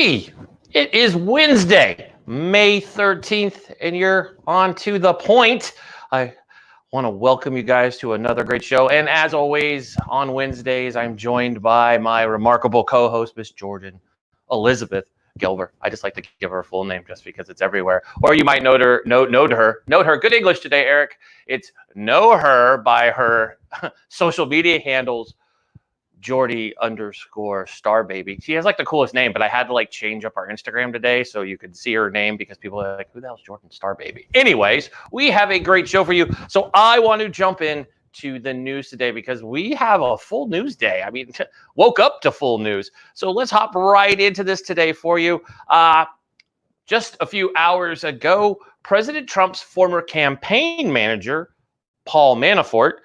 Hey, it is Wednesday, May 13th, and you're on to the point. I want to welcome you guys to another great show. And as always, on Wednesdays, I'm joined by my remarkable co-host, Miss Jordan Elizabeth Gelber. I just like to give her a full name just because it's everywhere. Or you might know her. Good English today, Eric. It's know her by her social media handles. Jordy_Starbaby. She has like the coolest name, but I had to like change up our Instagram today so you could see her name because people are like, who the hell's Jordan Starbaby? Anyways, we have a great show for you. So I want to jump in to the news today because we have a full news day. I mean, woke up to full news. So let's hop right into this today for you. Just a few hours ago, President Trump's former campaign manager, Paul Manafort,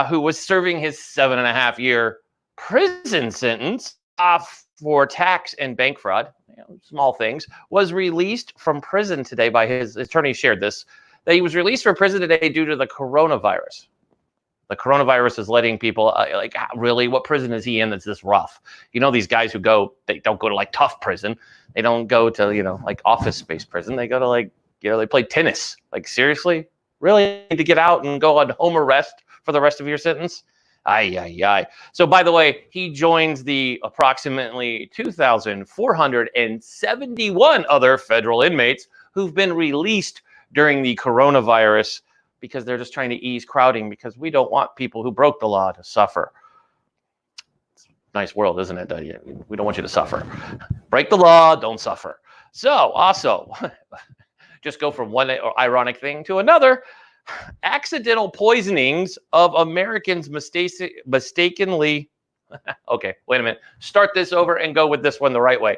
who was serving his 7.5-year prison sentence for tax and bank fraud, small things, was released from prison today by his attorney. Shared this, that he was released from prison today due to the coronavirus. The coronavirus is letting people really, what prison is he in that's this rough? You know, these guys who go, they don't go to like tough prison. They don't go to, like office space prison. They go to they play tennis. Like, seriously? Really? To get out and go on home arrest for the rest of your sentence? So, by the way, he joins the approximately 2,471 other federal inmates who've been released during the coronavirus because they're just trying to ease crowding because we don't want people who broke the law to suffer. It's a nice world, isn't it? We don't want you to suffer. Break the law, don't suffer. So, also, just go from one ironic thing to another. Accidental poisonings of Americans mistakenly. Okay, wait a minute. Start this over and go with this one the right way.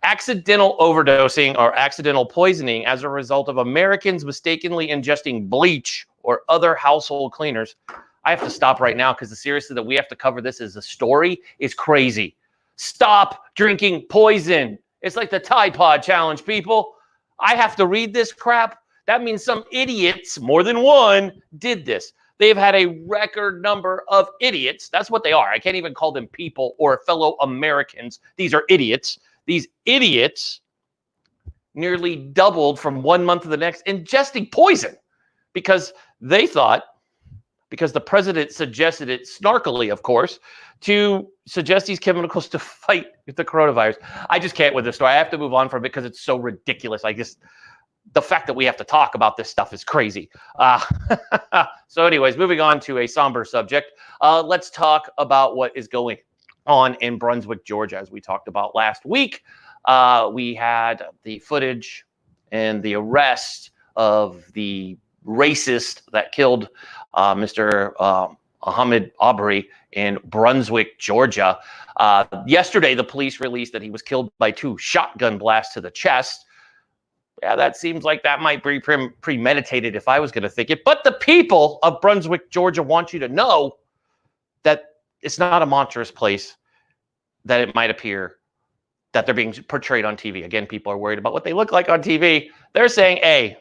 Accidental overdosing or accidental poisoning as a result of Americans mistakenly ingesting bleach or other household cleaners. I have to stop right now because the seriousness that we have to cover this as a story is crazy. Stop drinking poison. It's like the Tide Pod challenge, people. I have to read this crap. That means some idiots, more than one, did this. They've had a record number of idiots. That's what they are. I can't even call them people or fellow Americans. These are idiots. These idiots nearly doubled from 1 month to the next ingesting poison because they thought, because the president suggested it snarkily, of course, to suggest these chemicals to fight the coronavirus. I just can't with this story. I have to move on from it because it's so ridiculous. The fact that we have to talk about this stuff is crazy. So anyways, moving on to a somber subject. Let's talk about what is going on in Brunswick, Georgia. As we talked about last week, we had the footage and the arrest of the racist that killed Mr. Ahmaud Arbery in Brunswick, Georgia. Yesterday, the police released that he was killed by 2 shotgun blasts to the chest. Yeah, that seems like that might be premeditated if I was going to think it. But the people of Brunswick, Georgia want you to know that it's not a monstrous place that it might appear that they're being portrayed on TV. Again, people are worried about what they look like on TV. They're saying, hey,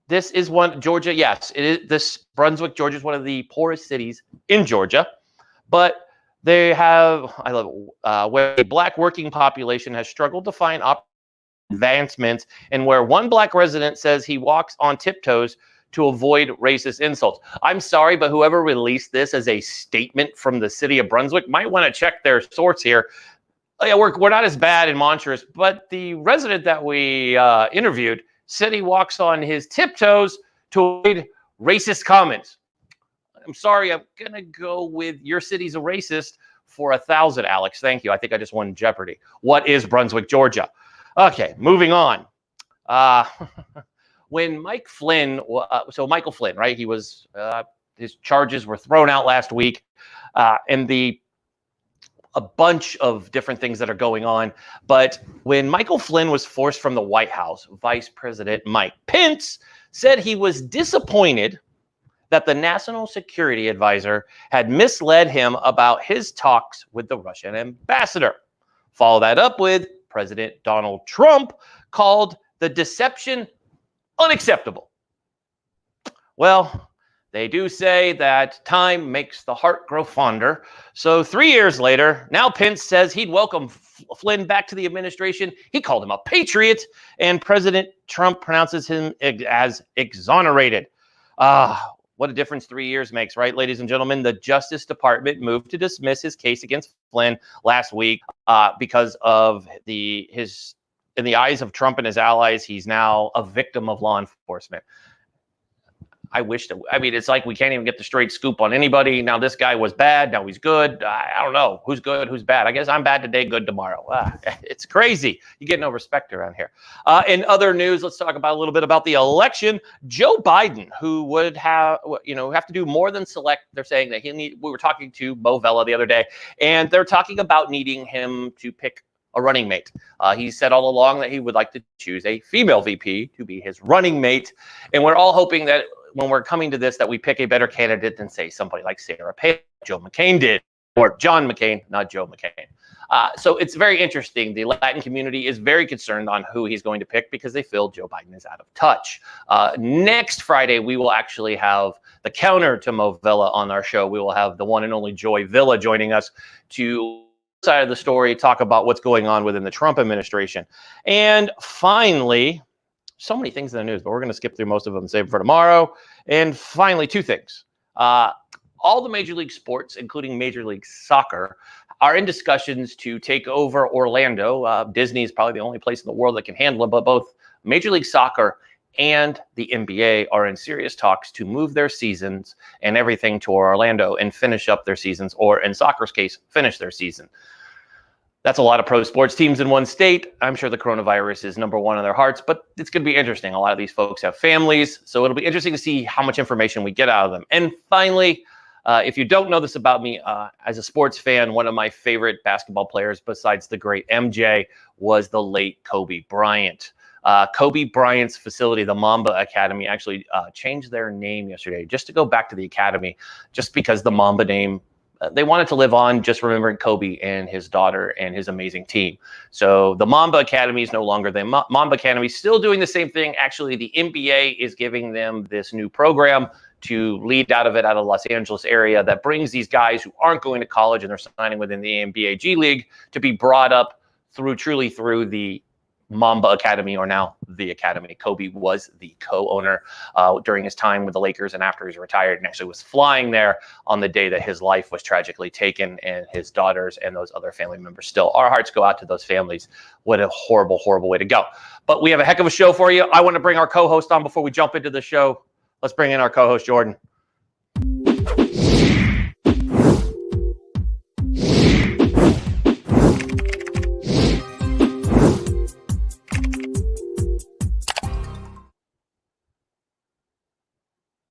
this is one, Georgia, yes, it is. This Brunswick, Georgia is one of the poorest cities in Georgia. But they have, I love it, where the black working population has struggled to find advancements, and where one black resident says he walks on tiptoes to avoid racist insults. I'm sorry, but whoever released this as a statement from the city of Brunswick might want to check their source here. Yeah, we're not as bad and monstrous, but the resident that we interviewed said he walks on his tiptoes to avoid racist comments. I'm sorry, I'm going to go with your city's a racist for 1,000, Alex. Thank you. I think I just won Jeopardy. What is Brunswick, Georgia? Okay, moving on. When Michael Flynn, right? He was his charges were thrown out last week, and a bunch of different things that are going on. But when Michael Flynn was forced from the White House, Vice President Mike Pence said he was disappointed that the National Security Advisor had misled him about his talks with the Russian ambassador. Follow that up with President Donald Trump called the deception unacceptable. Well, They do say that time makes the heart grow fonder. So 3 years later, now Pence says he'd welcome Flynn back to the administration. He called him a patriot, and President Trump pronounces him as exonerated. What a difference 3 years makes, right, ladies and gentlemen? The Justice Department moved to dismiss his case against Flynn last week because of in the eyes of Trump and his allies, he's now a victim of law enforcement. I mean, it's like we can't even get the straight scoop on anybody. Now this guy was bad. Now he's good. I don't know who's good, who's bad. I guess I'm bad today, good tomorrow. It's crazy. You get no respect around here. In other news, let's talk about a little bit about the election. Joe Biden, who would have to do more than select. They're saying that we were talking to Mo Vella the other day, and they're talking about needing him to pick a running mate. He said all along that he would like to choose a female VP to be his running mate. And we're all hoping that when we're coming to this, that we pick a better candidate than, say, somebody like Sarah Palin, Joe McCain did, or John McCain, not Joe McCain. So it's very interesting. The Latin community is very concerned on who he's going to pick because they feel Joe Biden is out of touch. Next Friday, we will actually have the counter to Mo Villa on our show. We will have the one and only Joy Villa joining us to side of the story, talk about what's going on within the Trump administration. And finally, so many things in the news, but we're going to skip through most of them and save for tomorrow. And finally, two things. All the major league sports, including Major League Soccer, are in discussions to take over Orlando. Disney is probably the only place in the world that can handle it, but both Major League Soccer and the NBA are in serious talks to move their seasons and everything to Orlando and finish up their seasons, or in soccer's case, finish their season. That's a lot of pro sports teams in one state. I'm sure the coronavirus is number one on their hearts, but it's going to be interesting. A lot of these folks have families, so it'll be interesting to see how much information we get out of them. And finally, if you don't know this about me, as a sports fan, one of my favorite basketball players besides the great MJ was the late Kobe Bryant. Kobe Bryant's facility, the Mamba Academy, actually changed their name yesterday just to go back to the academy, just because the Mamba name, they wanted to live on just remembering Kobe and his daughter and his amazing team. So the Mamba Academy is no longer the Mamba Academy, still doing the same thing. Actually, the NBA is giving them this new program to lead out of Los Angeles area that brings these guys who aren't going to college and they're signing within the NBA G League to be brought up through the Mamba Academy, or now the Academy. Kobe was the co-owner during his time with the Lakers and after he's retired, and actually was flying there on the day that his life was tragically taken, and his daughters and those other family members still. Our hearts go out to those families. What a horrible, horrible way to go. But we have a heck of a show for you. I want to bring our co-host on before we jump into the show. Let's bring in our co-host, Jordan.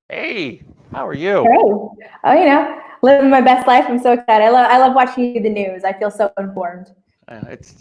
Hey, how are you? Hey, oh, living my best life. I'm so excited. I love watching the news. I feel so informed.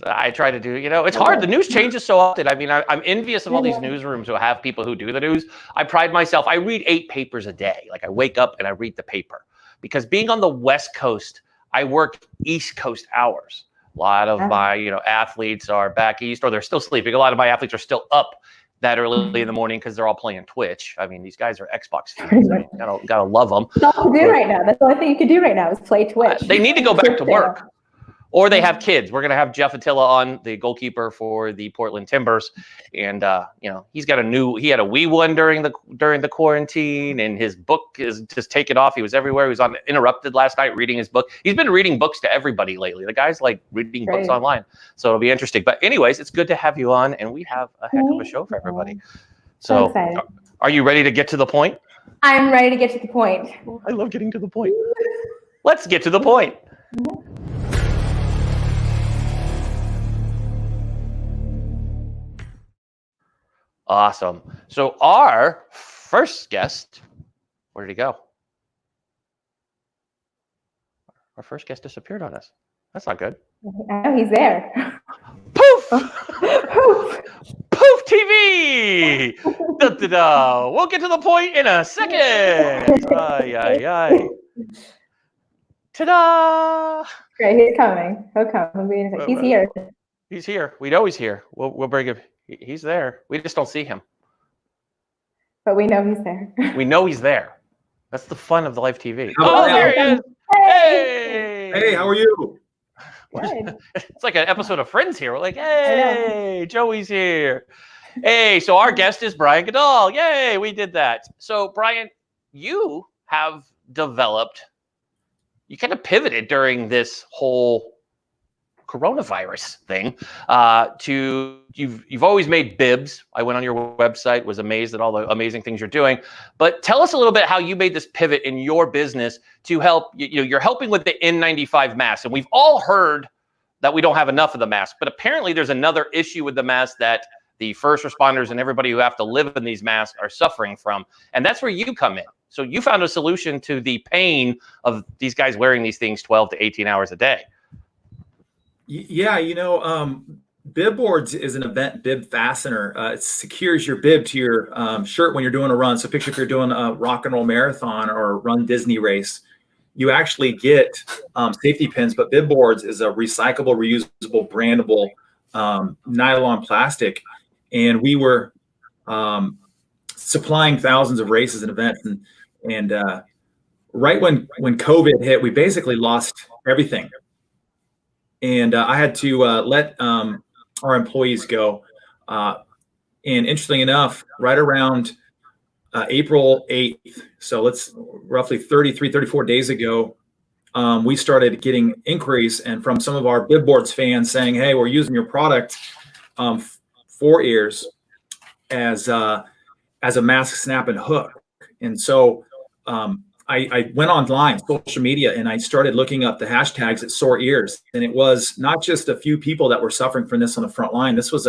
I try to do, it's hard. The news changes so often. I mean, I'm envious of all these newsrooms who have people who do the news. I pride myself. I read 8 papers a day. Like, I wake up and I read the paper, because being on the West Coast, I work East Coast hours. A lot of my, athletes are back east, or they're still sleeping. A lot of my athletes are still up that early in the morning because they're all playing Twitch. I mean, these guys are Xbox fans. I mean, gotta love them. That's all you do right now. That's the only thing you can do right now is play Twitch. They need to go back to work. Or they have kids. We're going to have Jeff Attila on, the goalkeeper for the Portland Timbers. And, he had a wee one during the quarantine, and his book is just taken off. He was everywhere. He was on Interrupted last night reading his book. He's been reading books to everybody lately. The guy's like reading books online. So it'll be interesting. But anyways, it's good to have you on, and we have a heck of a show for everybody. So are you ready to get to the point? I'm ready to get to the point. I love getting to the point. Let's get to the point. Awesome. So our first guest, where did he go? Our first guest disappeared on us. That's not good. I know he's there. Poof! Poof! Poof TV! Da, da, da. We'll get to the point in a second. Ay, ay, ay. Ta-da! Great, he's coming. He'll come. He's here. He's here. We know he's here. We'll bring him. He's there. We just don't see him. But we know he's there. We know he's there. That's the fun of the live TV. How about Oh, now? there he is. Hey. Hey. Hey, how are you? Good. It's like an episode of Friends here. We're like, know. hey, Joey's here. Hey, so our guest is Brian Goodell. Yay, we did that. So, Brian, you have developed, you kind of pivoted during this whole coronavirus thing to you've always made bibs. I went on your website, was amazed at all the amazing things you're doing. But tell us a little bit how you made this pivot in your business to help. You're helping with the N95 mask, and we've all heard that we don't have enough of the mask. But apparently, there's another issue with the mask that the first responders and everybody who have to live in these masks are suffering from, and that's where you come in. So you found a solution to the pain of these guys wearing these things 12 to 18 hours a day. Yeah, bib boards is an event bib fastener. It secures your bib to your shirt when you're doing a run. So picture if you're doing a rock and roll marathon or a Run Disney race, you actually get safety pins, but bib boards is a recyclable, reusable, brandable nylon plastic. And we were supplying thousands of races and events. And right when COVID hit, we basically lost everything. And I had to let our employees go. And interestingly enough, right around April 8th, so let's roughly 34 days ago, we started getting inquiries and from some of our bib boards fans saying, hey, we're using your product for ears as a mask, snap, and hook. And so I went online, social media, and I started looking up the hashtags at sore ears. And it was not just a few people that were suffering from this on the front line. This was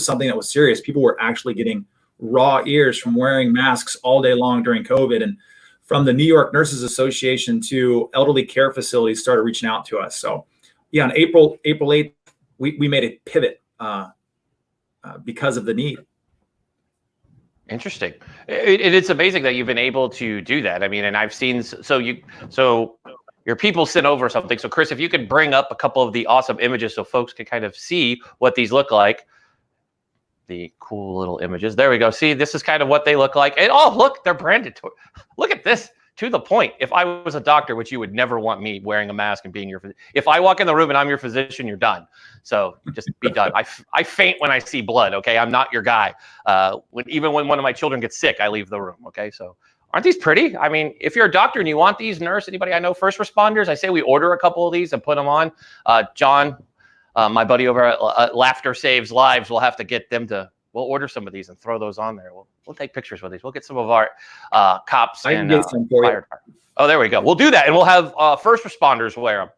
something that was serious. People were actually getting raw ears from wearing masks all day long during COVID. And from the New York Nurses Association to elderly care facilities started reaching out to us. So yeah, on April 8th, we made a pivot because of the need. Interesting. It's amazing that you've been able to do that. I mean, and I've seen, so your people sent over something. So Chris, if you could bring up a couple of the awesome images so folks can kind of see what these look like. The cool little images. There we go. See, this is kind of what they look like. And oh, look, they're branded. Look at this. To the point. If I was a doctor, which you would never want me wearing a mask and being your physician. If I walk in the room and I'm your physician, you're done. So just be done. I faint when I see blood. Okay, I'm not your guy. Even when one of my children gets sick, I leave the room. Okay, so aren't these pretty? I mean, if you're a doctor and you want these, nurse, anybody I know, first responders, I say we order a couple of these and put them on. John, my buddy over at Laughter Saves Lives, will have to get them to. We'll order some of these and throw those on there. We'll take pictures with these. We'll get some of our cops and fire department. Oh, there we go. We'll do that, and we'll have first responders wear them.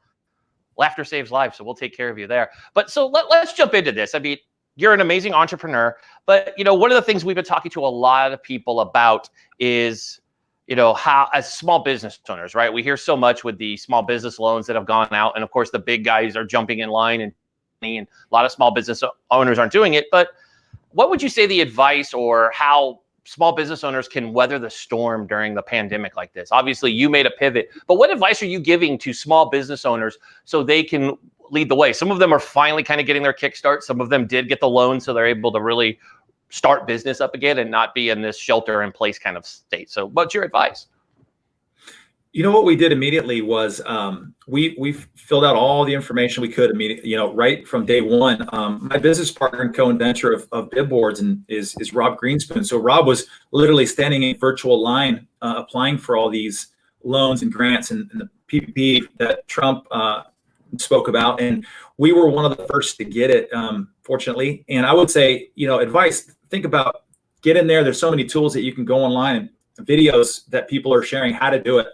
Laughter Saves Lives, so we'll take care of you there. But so let's jump into this. I mean, you're an amazing entrepreneur, but one of the things we've been talking to a lot of people about is how, as small business owners, right? We hear so much with the small business loans that have gone out, and of course the big guys are jumping in line, and a lot of small business owners aren't doing it, but what would you say the advice or how small business owners can weather the storm during the pandemic like this? Obviously, you made a pivot, but what advice are you giving to small business owners so they can lead the way? Some of them are finally kind of getting their kickstart. Some of them did get the loan, so they're able to really start business up again and not be in this shelter-in-place kind of state. So what's your advice? What we did immediately was we filled out all the information we could immediately, right from day one. My business partner and co-inventor of bib boards is Rob Greenspoon. So Rob was literally standing in virtual line applying for all these loans and grants and the PPP that Trump spoke about. And we were one of the first to get it, fortunately. And I would say, advice, think about, get in there. There's so many tools that you can go online and videos that people are sharing how to do it,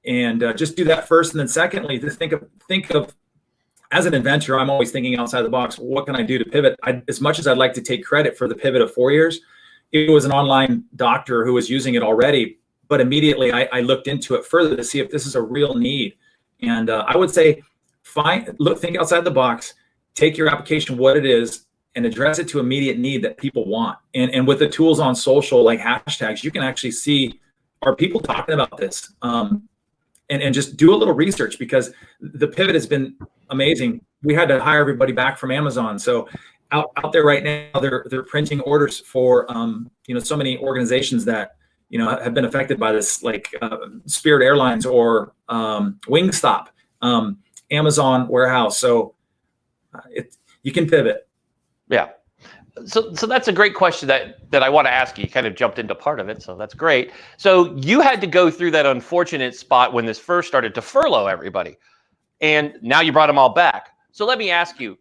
and just do that first. And then secondly, just think of as an inventor, I'm always thinking outside the box. What can I do to pivot? As much as I'd like to take credit for the pivot of 4 years, it was an online doctor who was using it already, but immediately I looked into it further to see if this is a real need. And I would say think outside the box, take your application, what it is, and address it to immediate need that people want. And with the tools on social, like hashtags, you can actually see, are people talking about this? And just do a little research, because the pivot has been amazing. We had to hire everybody back from Amazon. So out there right now, they're printing orders for, so many organizations that, have been affected by this, like Spirit Airlines or Wingstop, Amazon warehouse. So you can pivot. Yeah. So that's a great question that I want to ask you. You kind of jumped into part of it, so that's great. So you had to go through that unfortunate spot when this first started to furlough everybody, and now you brought them all back. So let me ask you,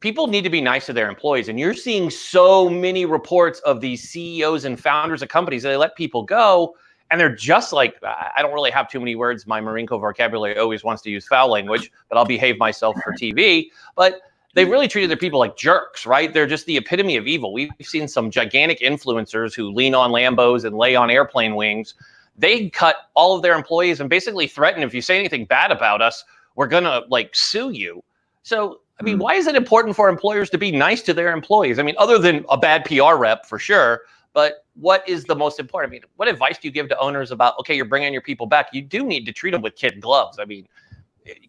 people need to be nice to their employees, and you're seeing so many reports of these CEOs and founders of companies that they let people go, and they're just like, I don't really have too many words. My Marinko vocabulary always wants to use foul language, but I'll behave myself for TV. But they really treated their people like jerks, right? They're just the epitome of evil. We've seen some gigantic influencers who lean on Lambos and lay on airplane wings. They cut all of their employees and basically threaten, if you say anything bad about us, we're going to like sue you. So, I mean, why is it important for employers to be nice to their employees? I mean, other than a bad PR rep for sure, but what is the most important? I mean, what advice do you give to owners about, okay, you're bringing your people back. You do need to treat them with kid gloves. I mean,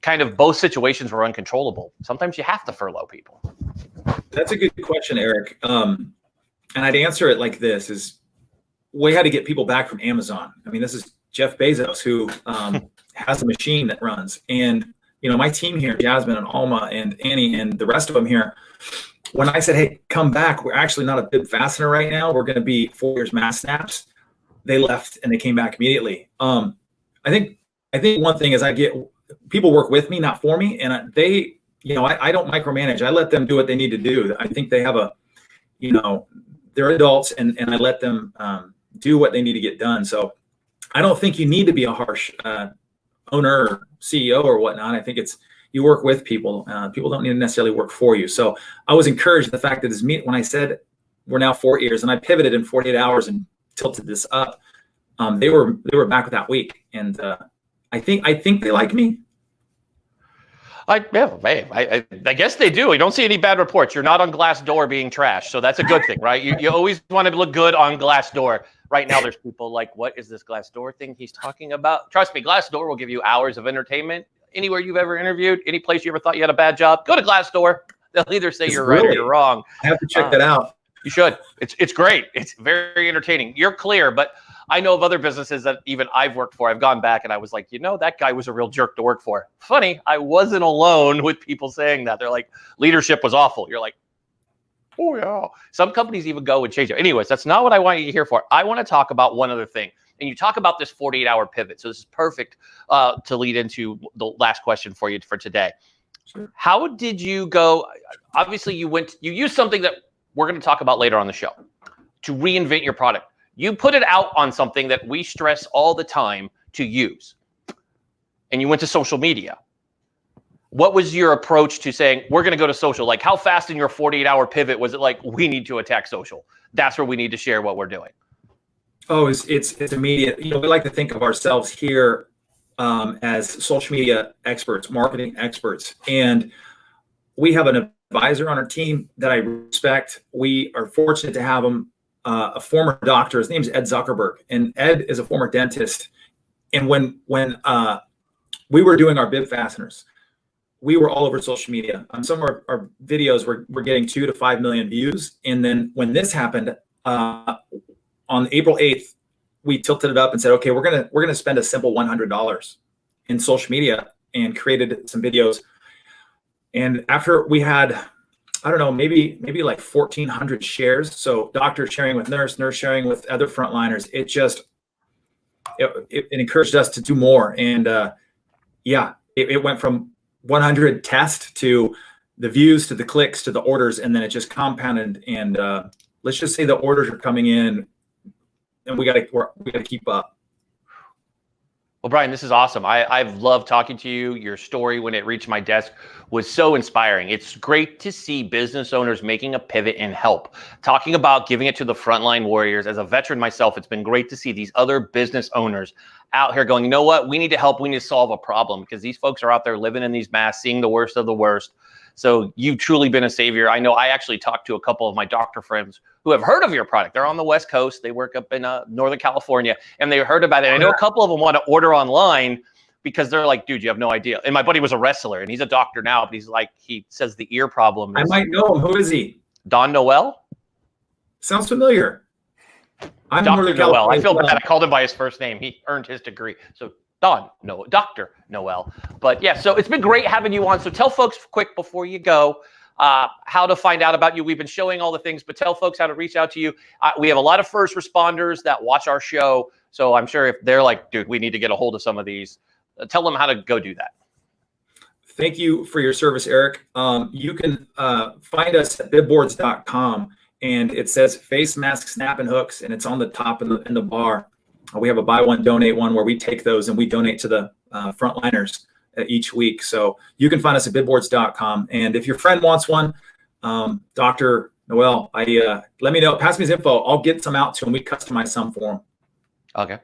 kind of both situations were uncontrollable. Sometimes you have to furlough people. That's a good question, Eric. And I'd answer it like this: is we had to get people back from Amazon. I mean, this is Jeff Bezos who has a machine that runs. And, my team here, Jasmine and Alma and Annie and the rest of them here, when I said, hey, come back, we're actually not a bib fastener right now. We're going to be 4 years mass snaps. They left and they came back immediately. I think one thing is people work with me, not for me. And I don't micromanage. I let them do what they need to do. I think they have they're adults and I let them do what they need to get done. So I don't think you need to be a harsh owner or CEO or whatnot. I think you work with people. People don't need to necessarily work for you. So I was encouraged the fact that when I said we're now 4 years and I pivoted in 48 hours and tilted this up, they were back that week. And I think they like me. I guess they do. You don't see any bad reports. You're not on Glassdoor being trashed, so that's a good thing, right? You always want to look good on Glassdoor. Right now, there's people like, what is this Glassdoor thing he's talking about? Trust me, Glassdoor will give you hours of entertainment. Anywhere you've ever interviewed, any place you ever thought you had a bad job, go to Glassdoor. They'll either say you're right or you're wrong. I have to check that out. You should. It's great. It's very entertaining. You're clear, but I know of other businesses that even I've worked for. I've gone back and I was like, that guy was a real jerk to work for. Funny, I wasn't alone with people saying that. They're like, leadership was awful. You're like, oh yeah. Some companies even go and change it. Anyways, that's not what I want you to hear for. I want to talk about one other thing. And you talk about this 48-hour pivot. So this is perfect to lead into the last question for you for today. Sure. How did you go? Obviously, you used something that we're going to talk about later on the show to reinvent your product. You put it out on something that we stress all the time to use. And you went to social media. What was your approach to saying, we're going to go to social? Like, how fast in your 48-hour pivot was it like, we need to attack social? That's where we need to share what we're doing. Oh, it's immediate. We like to think of ourselves here as social media experts, marketing experts. And we have an advisor on our team that I respect. We are fortunate to have him, a former doctor. His name is Ed Zuckerberg. And Ed is a former dentist. And when we were doing our bib fasteners, we were all over social media. Some of our videos were getting 2 to 5 million views. And then when this happened, on April 8th, we tilted it up and said, okay, we're gonna spend a simple $100 in social media, and created some videos. And after we had, I don't know, maybe like 1,400 shares. So doctor sharing with nurse sharing with other frontliners. It encouraged us to do more. And it went from 100 test to the views, to the clicks, to the orders, and then it just compounded. And let's just say the orders are coming in, and we got to keep up. Well, Brian, this is awesome. I've loved talking to you. Your story when it reached my desk was so inspiring. It's great to see business owners making a pivot and help. Talking about giving it to the frontline warriors. As a veteran myself, it's been great to see these other business owners out here going, you know what? We need to help. We need to solve a problem, because these folks are out there living in these masks, seeing the worst of the worst. So you've truly been a savior. I know I actually talked to a couple of my doctor friends who have heard of your product. They're on the West Coast. They work up in Northern California, and they heard about it. And I know a couple of them want to order online because they're like, dude, you have no idea. And my buddy was a wrestler, and he's a doctor now, but he's like, he says the ear problem. I might know him. Who is he? Don Noel? Sounds familiar. I'm in Dr. Northern Noel. I California feel as well. bad. I called him by his first name. He earned his degree. So Dr. Noel. But yeah, so it's been great having you on. So tell folks quick before you go how to find out about you. We've been showing all the things, but tell folks how to reach out to you. We have a lot of first responders that watch our show. So I'm sure if they're like, dude, we need to get a hold of some of these, tell them how to go do that. Thank you for your service, Eric. You can find us at bibboards.com, and it says face mask snap and hooks, and it's on the top in the bar. We have a buy one, donate one where we take those and we donate to the frontliners each week. So you can find us at bibboards.com. And if your friend wants one, Dr. Noel, let me know. Pass me his info. I'll get some out to him. We customize some for him. Okay.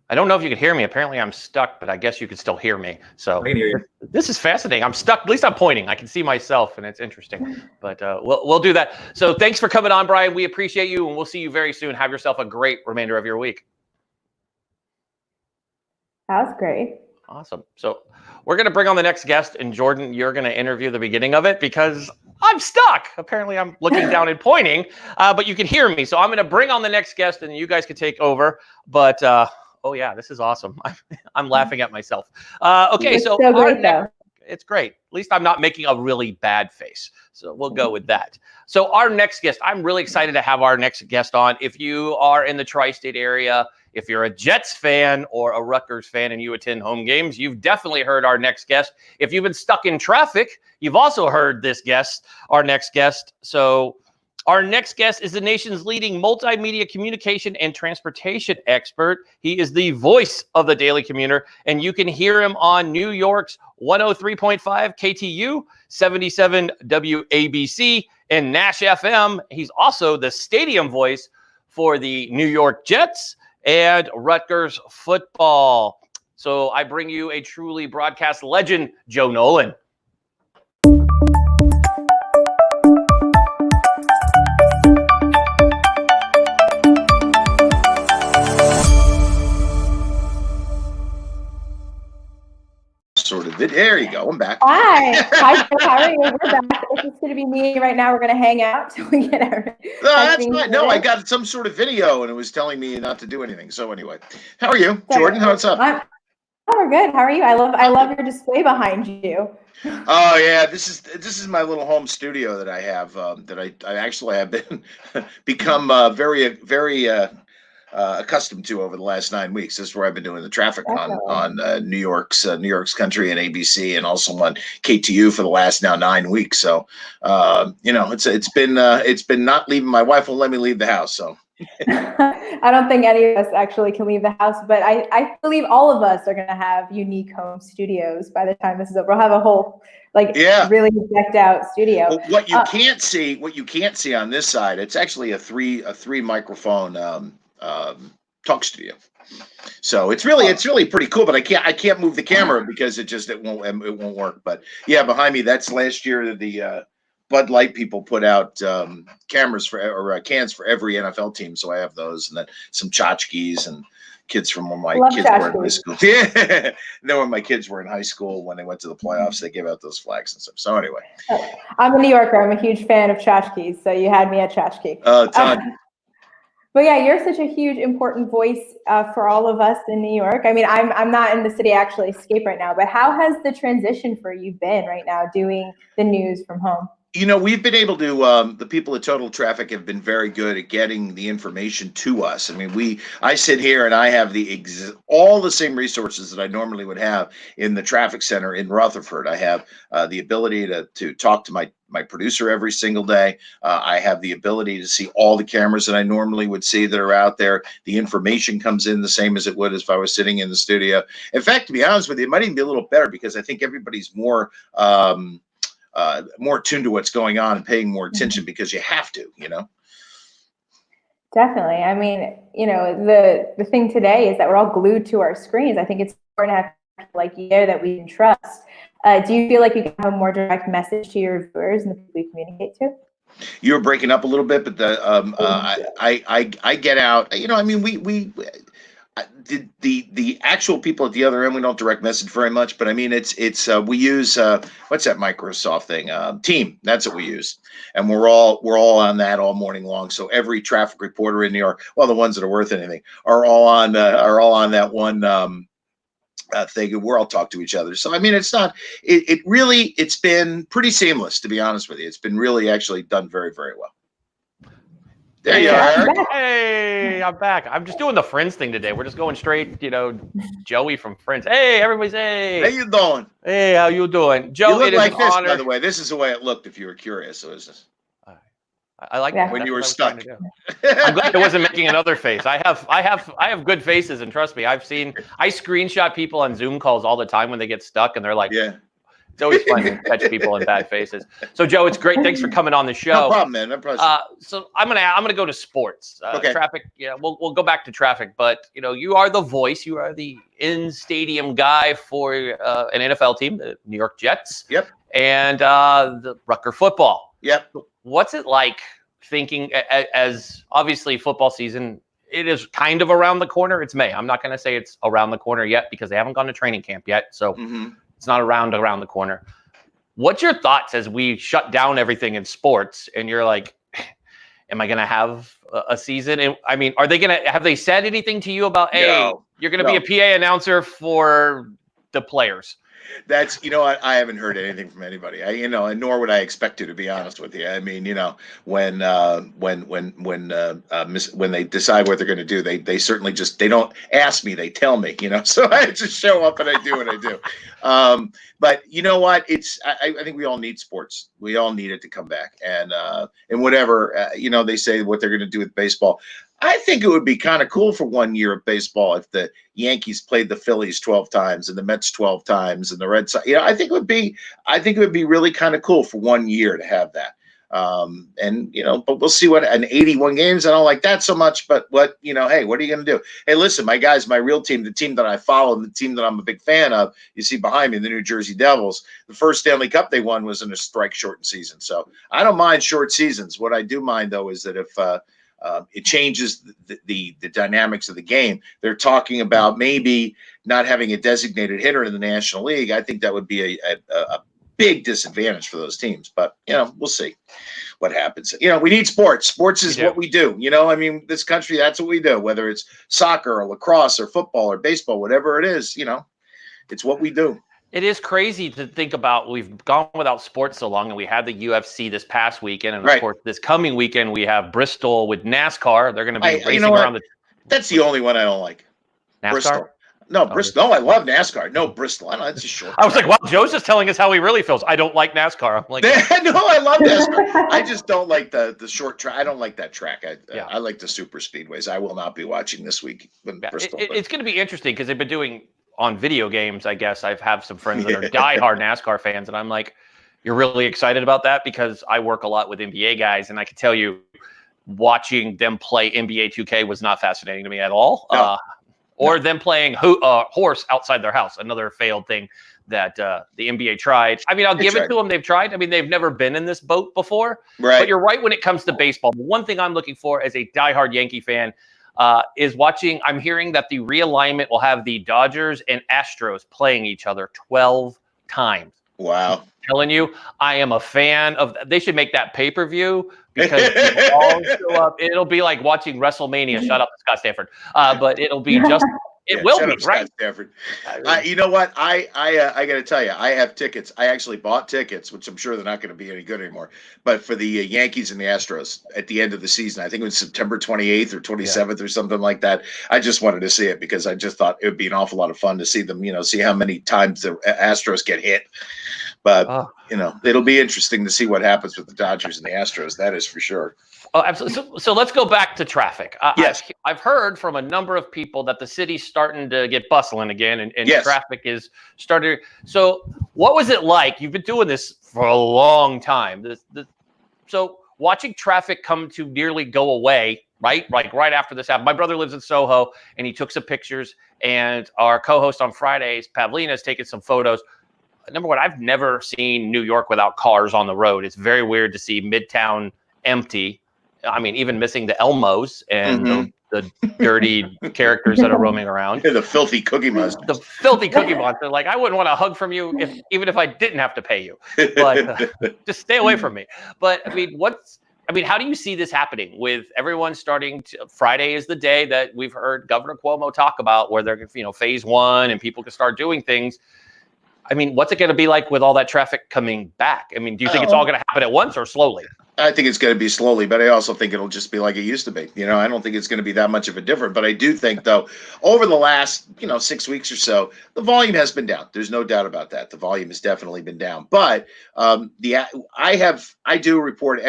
I don't know if you can hear me. Apparently I'm stuck, but I guess you can still hear me. So I can hear you. This is fascinating. I'm stuck. At least I'm pointing. I can see myself, and it's interesting. But we'll do that. So thanks for coming on, Brian. We appreciate you, and we'll see you very soon. Have yourself a great remainder of your week. That was great. Awesome. So we're going to bring on the next guest, and Jordan, you're going to interview the beginning of it because I'm stuck. Apparently I'm looking down and pointing, but you can hear me. So I'm going to bring on the next guest, and you guys can take over. But oh yeah, this is awesome. I'm laughing at myself. Okay, It's so so great, though. it's great. At least I'm not making a really bad face. So we'll go with that. So our next guest, I'm really excited to have our next guest on. If you are in the tri-state area, if you're a Jets fan or a Rutgers fan and you attend home games, you've definitely heard our next guest. If you've been stuck in traffic, you've also heard this guest, our next guest. So our next guest is the nation's leading multimedia communication and transportation expert. He is the voice of the Daily Commuter, and you can hear him on New York's 103.5 KTU, 77 WABC, and Nash FM. He's also the stadium voice for the New York Jets and Rutgers football. So I bring you a truly broadcast legend, Joe Nolan. Sort of. There you go. I'm back. Hi, Joe. How are you? We're back. It's just going to be me right now. We're going to hang out till we get everything. No, that's fine. No, I got some sort of video and it was telling me not to do anything. So anyway, how are you, Jordan? What's up? Oh, we're good. How are you? I love your display behind you. Oh yeah, this is my little home studio that I have. That I actually have been become very accustomed to over the last 9 weeks. This is where I've been doing the traffic on New York's Country and ABC, and also on KTU for the last now 9 weeks. So it's been not leaving. My wife won't let me leave the house. So I don't think any of us actually can leave the house, but I believe all of us are going to have unique home studios by the time this is over. We'll have a whole really decked out studio. Well, what you can't see on this side, it's actually a three microphone talk studio. So it's really pretty cool, but I can't move the camera because it won't work. But yeah, behind me, that's last year the Bud Light people put out cans for every NFL team. So I have those, and then some tchotchkes and kids from when my kids were in high school. Yeah, and then when my kids were in high school, when they went to the playoffs, they gave out those flags and stuff. So anyway, I'm a New Yorker. I'm a huge fan of tchotchkes, so you had me at tchotchke. But yeah, you're such a huge, important voice for all of us in New York. I mean, I'm not in the city, I actually escape right now, but how has the transition for you been right now doing the news from home? We've been able to, the people at Total Traffic have been very good at getting the information to us. I mean, I sit here and I have all the same resources that I normally would have in the traffic center in Rutherford. I have the ability to talk to my producer every single day. I have the ability to see all the cameras that I normally would see that are out there. The information comes in the same as it would if I was sitting in the studio. In fact, to be honest with you, it might even be a little better because I think everybody's more tuned to what's going on and paying more attention because you have to, Definitely. I mean, the thing today is that we're all glued to our screens. I think it's important to have people like you that we can trust. Do you feel like you can have a more direct message to your viewers and the people you communicate to? You're breaking up a little bit, but I get out. I mean, the actual people at the other end, we don't direct message very much, but I mean, we use what's that Microsoft thing? Team. That's what we use, and we're all on that all morning long. So every traffic reporter in New York, well, the ones that are worth anything, are all on that one thing, and we're all talk to each other. So I mean, it's been pretty seamless, to be honest with you. It's been really actually done very, very well. There you are. Hey, I'm back. I'm just doing the Friends thing today. We're just going straight, Joey from Friends. Hey, everybody's hey. How you doing? Hey, how you doing? Joe, you look it is like an this, honor. by the way. This is the way it looked if you were curious. So is this? I like that. When you were stuck. I'm glad I wasn't making another face. I have good faces, and trust me, I screenshot people on Zoom calls all the time when they get stuck, and they're like, yeah. It's always fun to catch people in bad faces. So, Joe, it's great. Thanks for coming on the show. No problem, man. No problem. So I'm gonna go to sports. Okay. Traffic. Yeah, we'll go back to traffic. But you are the voice. You are the in-stadium guy for an NFL team, the New York Jets. Yep. And the Rutgers football. Yep. What's it like thinking as obviously football season? It is kind of around the corner. It's May. I'm not going to say it's around the corner yet because they haven't gone to training camp yet. So. Mm-hmm. It's not around the corner. What's your thoughts as we shut down everything in sports and you're like, am I going to have a season? And I mean, have they said anything to you about, hey, you're going to be a PA announcer for the players? That's, I haven't heard anything from anybody. And nor would I expect to be honest with you. I mean, when they decide what they're going to do, they certainly they don't ask me, they tell me, so I just show up and I do what I do. But you know what? I think we all need sports. We all need it to come back. And whatever, they say what they're going to do with baseball. I think it would be kind of cool for 1 year of baseball if the Yankees played the Phillies 12 times and the Mets 12 times and the Red Sox. I think it would be really kind of cool for 1 year to have that. But we'll see what an 81 games. I don't like that so much, but hey, what are you going to do? Hey, listen, my guys, my real team, the team that I follow and the team that I'm a big fan of, you see behind me, the New Jersey Devils, the first Stanley Cup they won was in a strike shortened season. So I don't mind short seasons. What I do mind though, is that if, it changes the dynamics of the game. They're talking about maybe not having a designated hitter in the National League. I think that would be a big disadvantage for those teams. But, we'll see what happens. We need sports. Sports is what we do. I mean, this country, that's what we do, whether it's soccer or lacrosse or football or baseball, whatever it is, it's what we do. It is crazy to think about. We've gone without sports so long, and we had the UFC this past weekend, and of course, this coming weekend we have Bristol with NASCAR. They're going to be racing around. That's the only one I don't like. NASCAR? Bristol. No, Bristol. No, I love NASCAR. No, Bristol. I don't know. It's a short. I was like, wow, Joe's just telling us how he really feels. I don't like NASCAR. I'm like, no, I love NASCAR. I just don't like the short track. I don't like that track. I like the super speedways. I will not be watching this week in Bristol. It's going to be interesting because they've been doing on video games. I guess I have some friends that are diehard NASCAR fans, and I'm like, you're really excited about that? Because I work a lot with NBA guys, and I can tell you, watching them play NBA 2K was not fascinating to me at all. No. Or them playing horse outside their house, another failed thing that the NBA tried. I mean, I'll give it to them. They've tried. I mean, they've never been in this boat before. Right. But you're right when it comes to baseball. The one thing I'm looking for as a diehard Yankee fan is watching. I'm hearing that the realignment will have the Dodgers and Astros playing each other 12 times. Wow. I'm telling you, I am a fan of. They should make that pay-per-view because people all show up. It'll be like watching WrestleMania. Shut up, Scott Stanford. But it'll be just. It will be right. Stanford. You know what? I got to tell you, I have tickets. I actually bought tickets, which I'm sure they're not going to be any good anymore. But for the Yankees and the Astros at the end of the season, I think it was September 28th or 27th or something like that. I just wanted to see it because I just thought it would be an awful lot of fun to see them. See how many times the Astros get hit. But it'll be interesting to see what happens with the Dodgers and the Astros. That is for sure. Oh, absolutely. So let's go back to traffic. Yes. I've heard from a number of people that the city's starting to get bustling again, and traffic is starting. So what was it like? You've been doing this for a long time. So watching traffic come to nearly go away, right? Like right after this happened. My brother lives in Soho, and he took some pictures, and our co-host on Fridays, Pavlina, has taken some photos. Number one, I've never seen New York without cars on the road. It's very weird to see Midtown empty. I mean, even missing the Elmos and the dirty characters that are roaming around. The filthy Cookie Monster. The filthy Cookie Monster. Like, I wouldn't want a hug from you even if I didn't have to pay you. But just stay away from me. But I mean, how do you see this happening with everyone starting to? Friday is the day that we've heard Governor Cuomo talk about where they're, phase one and people can start doing things. I mean, what's it going to be like with all that traffic coming back? I mean, do you think it's all going to happen at once or slowly? I think it's going to be slowly, but I also think it'll just be like it used to be. I don't think it's going to be that much of a difference. But I do think, though, over the last 6 weeks or so, the volume has been down. There's no doubt about that. The volume has definitely been down. But I do report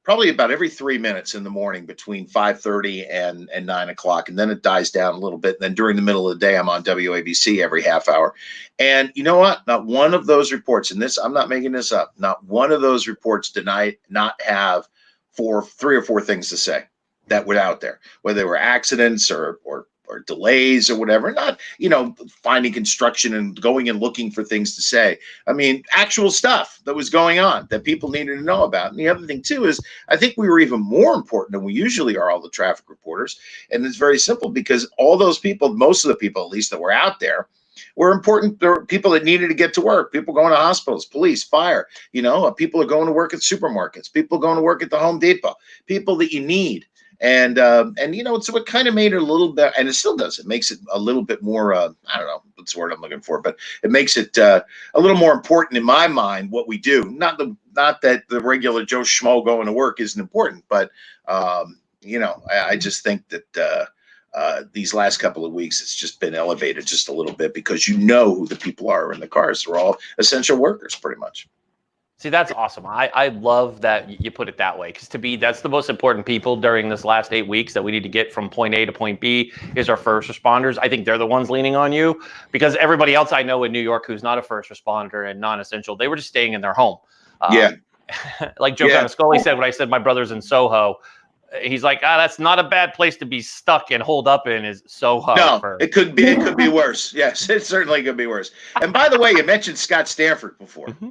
probably about every 3 minutes in the morning between 5:30 and 9 o'clock. And then it dies down a little bit. And then during the middle of the day, I'm on WABC every half hour. And you know what? Not one of those reports, and I'm not making this up, not one of those reports did not have three or four things to say that were out there, whether they were accidents or delays or whatever, not, finding construction and going and looking for things to say. I mean, actual stuff that was going on that people needed to know about. And the other thing too is I think we were even more important than we usually are, all the traffic reporters. And it's very simple because all those people, most of the people at least that were out there, were important. There were people that needed to get to work, people going to hospitals, police, fire, people are going to work at supermarkets, people going to work at the Home Depot, people that you need. And so it kind of made it a little bit, and it still does. It makes it a little bit more, I don't know what's the word I'm looking for, but it makes it a little more important in my mind what we do. Not that the regular Joe Schmo going to work isn't important, but I just think that these last couple of weeks it's just been elevated just a little bit because who the people are in the cars. They're all essential workers, pretty much. See, that's awesome. I love that you put it that way, because to me, that's the most important people during this last 8 weeks that we need to get from point A to point B is our first responders. I think they're the ones leaning on you, because everybody else I know in New York who's not a first responder and non-essential, they were just staying in their home. Like Joe Scully said when I said my brother's in Soho, he's like, that's not a bad place to be stuck and holed up in is Soho. No, it could be worse. Yes, it certainly could be worse. And by the way, you mentioned Scott Stanford before. Mm-hmm.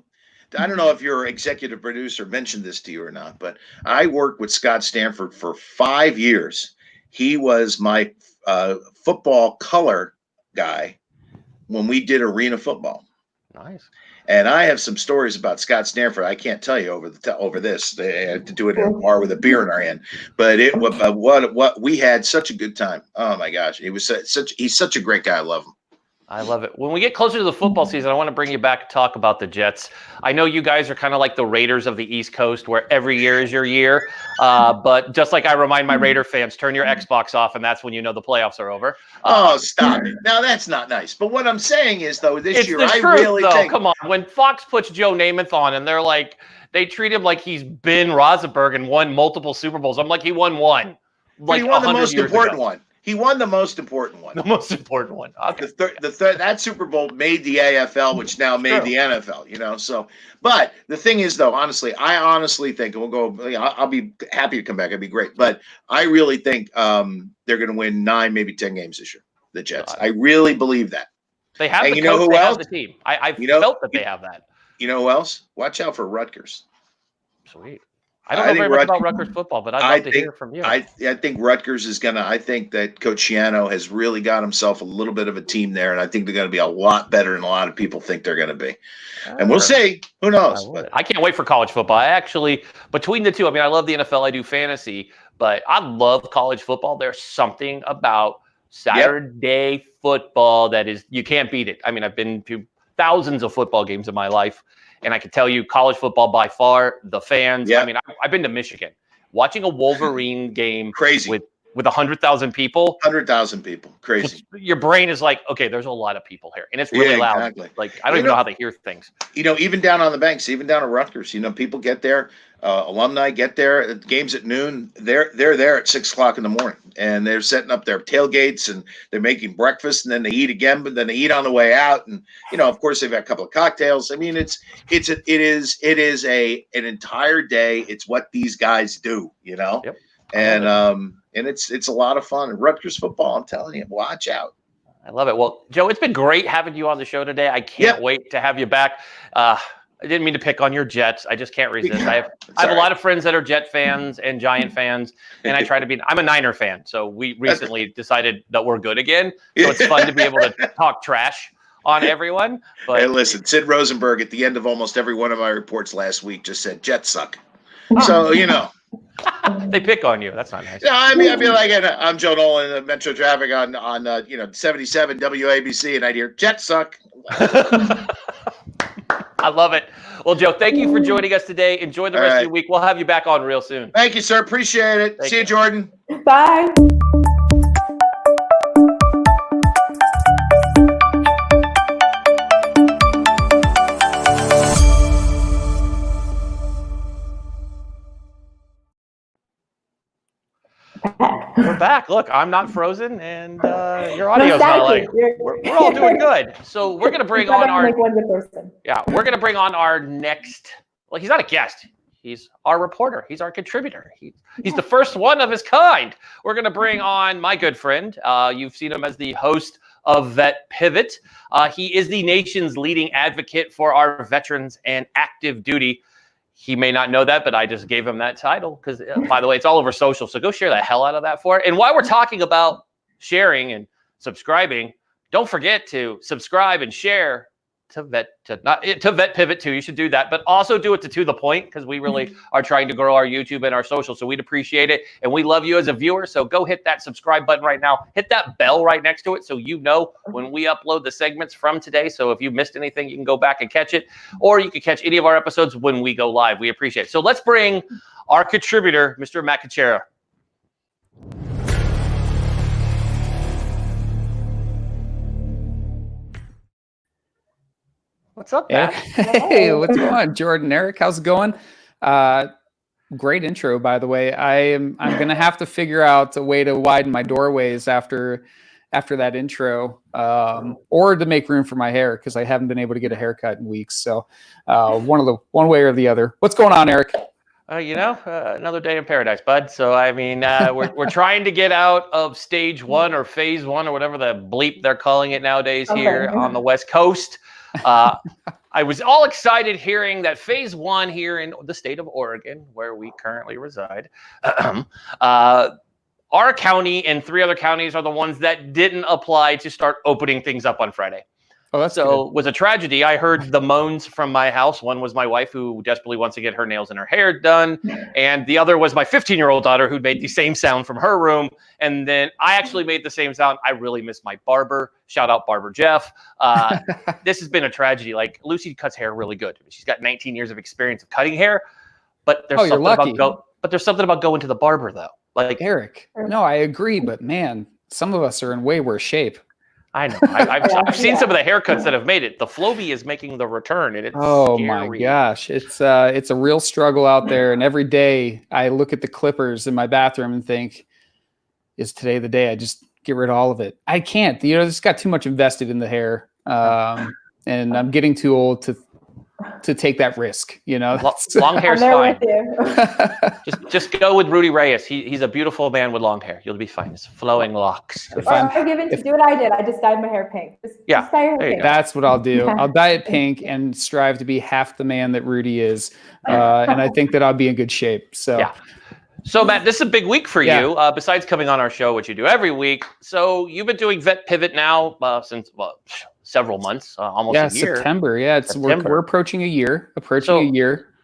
I don't know if your executive producer mentioned this to you or not, but I worked with Scott Stanford for 5 years. He was my football color guy when we did arena football. Nice. And I have some stories about Scott Stanford. I can't tell you over this. They had to do it in a bar with a beer in our hand. But what we had such a good time. Oh my gosh, he's such a great guy. I love him. I love it. When we get closer to the football season, I want to bring you back and talk about the Jets. I know you guys are kind of like the Raiders of the East Coast, where every year is your year. But just like I remind my Raider fans, turn your Xbox off, and that's when you know the playoffs are over. Stop it. Now, that's not nice. But what I'm saying is, though, this year, I truth, really think. Come on. When Fox puts Joe Namath on, and they're like, they treat him like he's Ben Roethlisberger and won multiple Super Bowls. I'm like, he won one. Like, he won the most important one. He won the most important one. The most important one. Okay. That Super Bowl made the AFL, which now made the NFL, So, but the thing is, though, I honestly think, and I'll be happy to come back. It'd be great. But I really think they're going to win 9, maybe 10 games this year, the Jets. I really believe that. They have the coach, they have the team. I felt that they have that. You know who else? Watch out for Rutgers. Sweet. I don't know very much about Rutgers football, but I'd love to hear from you. I think Rutgers is I think that Coach Shiano has really got himself a little bit of a team there, and I think they're going to be a lot better than a lot of people think they're going to be. And we'll see. Who knows? I can't wait for college football. I actually, between the two, I love the NFL. I do fantasy, but I love college football. There's something about Saturday football that is, you can't beat it. I've been to thousands of football games in my life. And I can tell you, college football by far, the fans. Yeah. I've been to Michigan, watching a Wolverine game crazy with 100,000 people. 100,000 people, crazy. Your brain is like, okay, there's a lot of people here, and it's really loud. Exactly. Like I don't even know how they hear things. Even down on the banks, even down at Rutgers, people get there. Alumni get there. Games at noon. They're there at 6 o'clock in the morning, and they're setting up their tailgates, and they're making breakfast, and then they eat again, but then they eat on the way out, and of course they've got a couple of cocktails. It is an entire day. It's what these guys do, Yep. And it's a lot of fun. And Rutgers football, I'm telling you, watch out. I love it. Well, Joe, it's been great having you on the show today. I can't wait to have you back. I didn't mean to pick on your Jets. I just can't resist. I have a lot of friends that are Jet fans and Giant fans, and I try to be. I'm a Niner fan, so we recently decided that we're good again. So it's fun to be able to talk trash on everyone. But hey, listen, Sid Rosenberg at the end of almost every one of my reports last week just said Jets suck. So they pick on you. That's not nice. Yeah, I mean, I'd be like, I'm Joe Nolan in Metro Traffic on 77 WABC, and I'd hear Jets suck. I love it. Well, Joe, thank you for joining us today. Enjoy the rest of your week. We'll have you back on real soon. Thank you, sir. Appreciate it. See you, Jordan. Bye. We're back. Look, I'm not frozen, and your audio's not like. We're all doing good. So we're gonna bring on our. We're gonna bring on our next. Well, he's not a guest. He's our reporter. He's our contributor. He's the first one of his kind. We're gonna bring on my good friend. You've seen him as the host of Vet Pivot. He is the nation's leading advocate for our veterans and active duty. He may not know that, but I just gave him that title because, by the way, it's all over social. So go share the hell out of that for it. And while we're talking about sharing and subscribing, don't forget to subscribe and share to Vet Pivot too. You should do that, but also do it to the point because we really are trying to grow our YouTube and our social. So we'd appreciate it, and we love you as a viewer. So go hit that subscribe button right now. Hit that bell right next to it so you know when we upload the segments from today. So if you missed anything, you can go back and catch it, or you can catch any of our episodes when we go live. We appreciate it. So let's bring our contributor, Mr. Matt Kuchera. What's up, Matt? Hey, what's going on, Jordan? Eric, how's it going? Great intro, by the way. I'm gonna have to figure out a way to widen my doorways after that intro, or to make room for my hair because I haven't been able to get a haircut in weeks. So one way or the other. What's going on, Eric? Another day in paradise, bud. So I mean, we're trying to get out of stage 1 or phase 1 or whatever the bleep they're calling it nowadays here on the West Coast. I was all excited hearing that phase 1 here in the state of Oregon, where we currently reside, our county and 3 other counties are the ones that didn't apply to start opening things up on Friday. Oh, that's so good. It was a tragedy. I heard the moans from my house. One was my wife, who desperately wants to get her nails and her hair done. And the other was my 15-year-old daughter, who made the same sound from her room. And then I actually made the same sound. I really miss my barber. Shout out Barber Jeff. This has been a tragedy. Like, Lucy cuts hair really good. She's got 19 years of experience of cutting hair. But there's something about going to the barber, though. Like, Eric, no, I agree. But man, some of us are in way worse shape. I know. I've seen some of the haircuts that have made it. The Flowbee is making the return, and it's scary. My gosh, it's a real struggle out there. And every day I look at the clippers in my bathroom and think, is today the day I just get rid of all of it? I can't. It's got too much invested in the hair, and I'm getting too old to take that risk. Long hair's fine. just go with Rudy Reyes. He's a beautiful man with long hair. You'll be fine. It's flowing locks. Do what I did. I just dyed my hair pink. Just dye your hair pink. That's what I'll do. I'll dye it pink and strive to be half the man that Rudy is, and I think that I'll be in good shape. So. Yeah. So, Matt, this is a big week for you, besides coming on our show, which you do every week. So you've been doing Vet Pivot now since several months, almost a year. September. Yeah, we're approaching a year.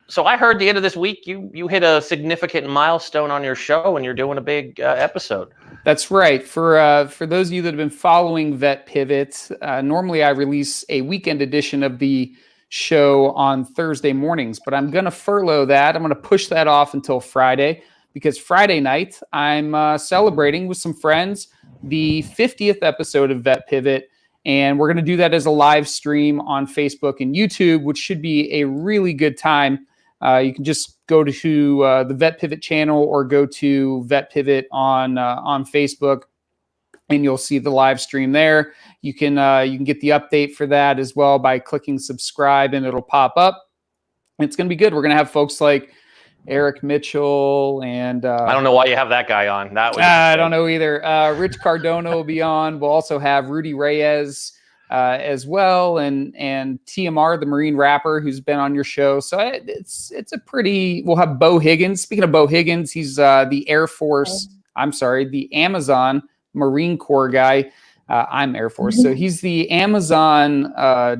So I heard the end of this week you hit a significant milestone on your show, and you're doing a big episode. That's right. For those of you that have been following Vet Pivot, normally I release a weekend edition of the show on Thursday mornings, but I'm going to furlough that. I'm going to push that off until Friday, because Friday night I'm celebrating with some friends the 50th episode of Vet Pivot, and we're going to do that as a live stream on Facebook and YouTube, which should be a really good time. You can just go to the Vet Pivot channel or go to Vet Pivot on Facebook, and you'll see the live stream there. You can get the update for that as well by clicking subscribe, and it'll pop up. It's going to be good. We're going to have folks like Eric Mitchell and I don't know why you have that guy on. I don't know either. Rich Cardona will be on. We'll also have Rudy Reyes. as well, and TMR, the Marine rapper, who's been on your show. So it's a pretty. We'll have Bo Higgins. Speaking of Bo Higgins, he's the Air Force. I'm sorry, the Amazon Marine Corps guy. I'm Air Force, so he's the Amazon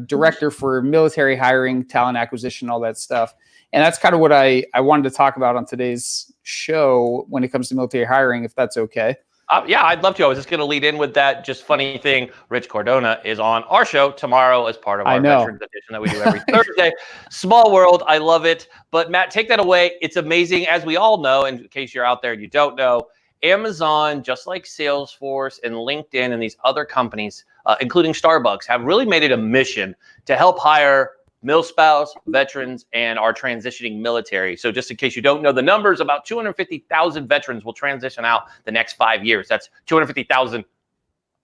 director for military hiring, talent acquisition, all that stuff. And that's kind of what I wanted to talk about on today's show when it comes to military hiring, if that's okay. Yeah, I'd love to. I was just going to lead in with that. Just funny thing, Rich Cordona is on our show tomorrow as part of our Veterans Edition that we do every Thursday. Small world. I love it. But Matt, take that away. It's amazing. As we all know, in case you're out there and you don't know, Amazon, just like Salesforce and LinkedIn and these other companies, including Starbucks, have really made it a mission to help hire mil-spouse, veterans, and our transitioning military. So just in case you don't know the numbers, about 250,000 veterans will transition out the next 5 years. That's 250,000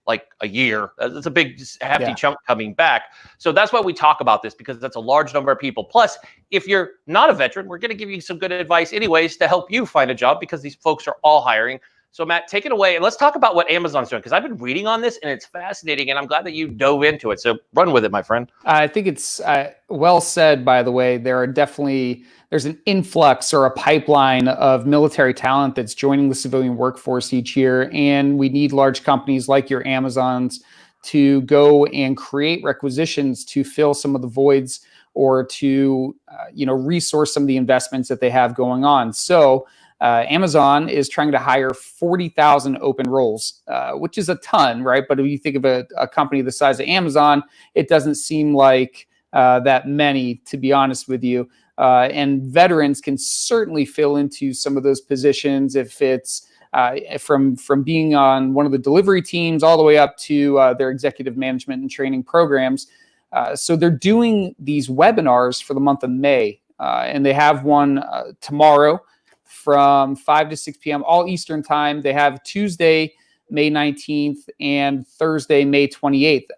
like a year. That's a big, hefty chunk coming back. So that's why we talk about this, because that's a large number of people. Plus, if you're not a veteran, we're going to give you some good advice anyways to help you find a job, because these folks are all hiring. So Matt, take it away and let's talk about what Amazon's doing, because I've been reading on this and it's fascinating, and I'm glad that you dove into it. So run with it, my friend. I think it's well said, by the way. There's an influx or a pipeline of military talent that's joining the civilian workforce each year. And we need large companies like your Amazons to go and create requisitions to fill some of the voids, or to resource some of the investments that they have going on. So Amazon is trying to hire 40,000 open roles, which is a ton, right? But if you think of a company the size of Amazon, it doesn't seem like that many, to be honest with you. And veterans can certainly fill into some of those positions if it's from being on one of the delivery teams all the way up to their executive management and training programs. So they're doing these webinars for the month of May, and they have one tomorrow from 5 to 6 p.m. all Eastern time. They have Tuesday, May 19th and Thursday, May 28th.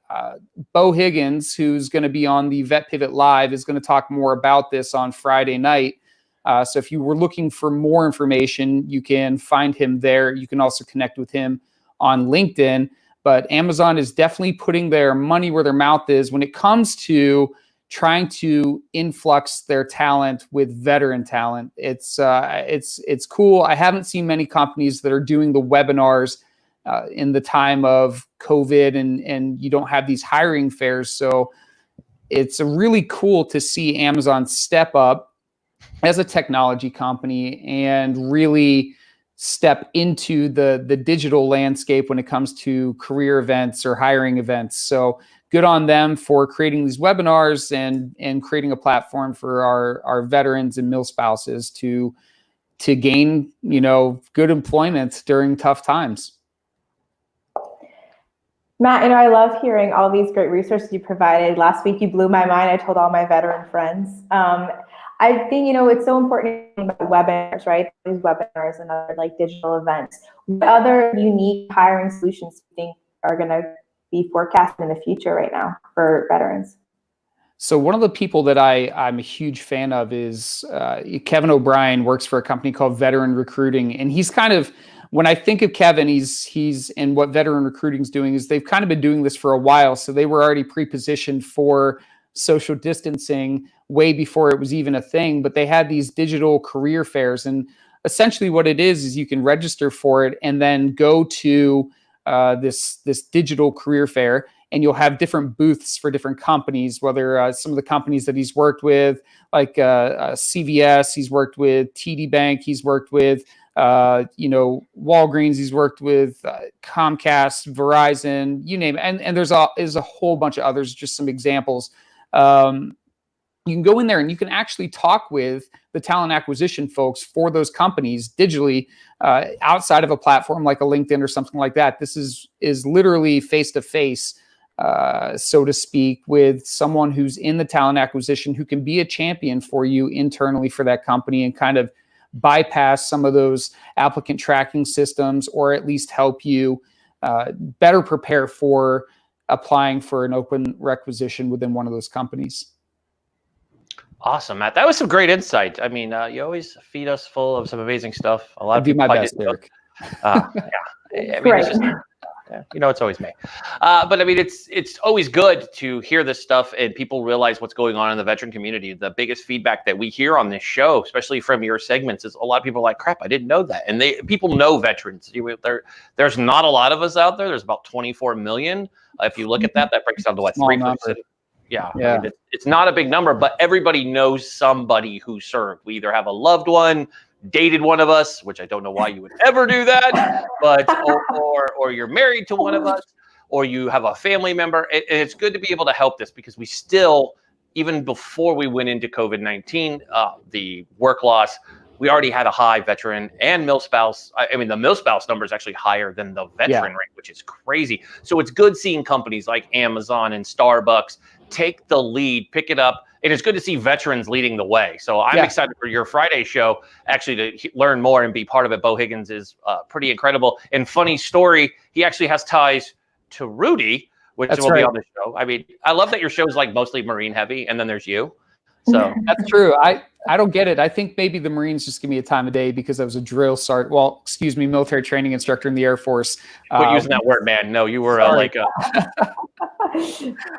Bo Higgins, who's going to be on the Vet Pivot Live, is going to talk more about this on Friday night. So if you were looking for more information, you can find him there. You can also connect with him on LinkedIn. But Amazon is definitely putting their money where their mouth is when it comes to trying to influx their talent with veteran talent. It's cool. I haven't seen many companies that are doing the webinars in the time of COVID, and you don't have these hiring fairs. So it's really cool to see Amazon step up as a technology company and really step into the digital landscape when it comes to career events or hiring events. So good on them for creating these webinars and creating a platform for our veterans and mil spouses to gain, good employment during tough times. Matt, I love hearing all these great resources you provided. Last week, you blew my mind. I told all my veteran friends. I think, it's so important about webinars, right? These webinars and other digital events. What other unique hiring solutions do you think are going to be forecasted in the future right now for veterans? So one of the people that I'm a huge fan of is Kevin O'Brien. Works for a company called Veteran Recruiting. And he's kind of, when I think of Kevin, he's and what Veteran Recruiting is doing is they've kind of been doing this for a while. So they were already pre-positioned for social distancing way before it was even a thing, but they had these digital career fairs. And essentially what it is you can register for it and then go to this digital career fair, and you'll have different booths for different companies, whether some of the companies that he's worked with, like CVS, he's worked with TD Bank, he's worked with Walgreens, he's worked with Comcast, Verizon, you name it. And there's a whole bunch of others, just some examples. You can go in there and you can actually talk with the talent acquisition folks for those companies digitally outside of a platform like a LinkedIn or something like that. This is literally face-to-face, so to speak, with someone who's in the talent acquisition who can be a champion for you internally for that company and kind of bypass some of those applicant tracking systems, or at least help you better prepare for applying for an open requisition within one of those companies. Awesome, Matt. That was some great insight. I mean, you always feed us full of some amazing stuff. A lot of do people my best, Eric. Yeah. I mean, Yeah, it's always me. But I mean, it's always good to hear this stuff and people realize what's going on in the veteran community. The biggest feedback that we hear on this show, especially from your segments, is a lot of people are like, crap, I didn't know that. And people know veterans. There's not a lot of us out there. There's about 24 million. If you look at that breaks down to what, 3%? Yeah. I mean, it's not a big number, but everybody knows somebody who served. We either have a loved one, dated one of us, which I don't know why you would ever do that, but or you're married to one of us, or you have a family member. And it's good to be able to help this because we still, even before we went into COVID-19, the work loss, we already had a high veteran and milspouse. I mean, the milspouse number is actually higher than the veteran rate, which is crazy. So it's good seeing companies like Amazon and Starbucks take the lead, pick it up. And it's good to see veterans leading the way. So I'm excited for your Friday show, actually, to learn more and be part of it. Bo Higgins is pretty incredible. And funny story, he actually has ties to Rudy, which will be on the show. I mean, I love that your show is like mostly Marine heavy, and then there's you. So that's true. I don't get it. I think maybe the Marines just give me a time of day because I was a military training instructor in the Air Force. Quit using that word, man. No, you were like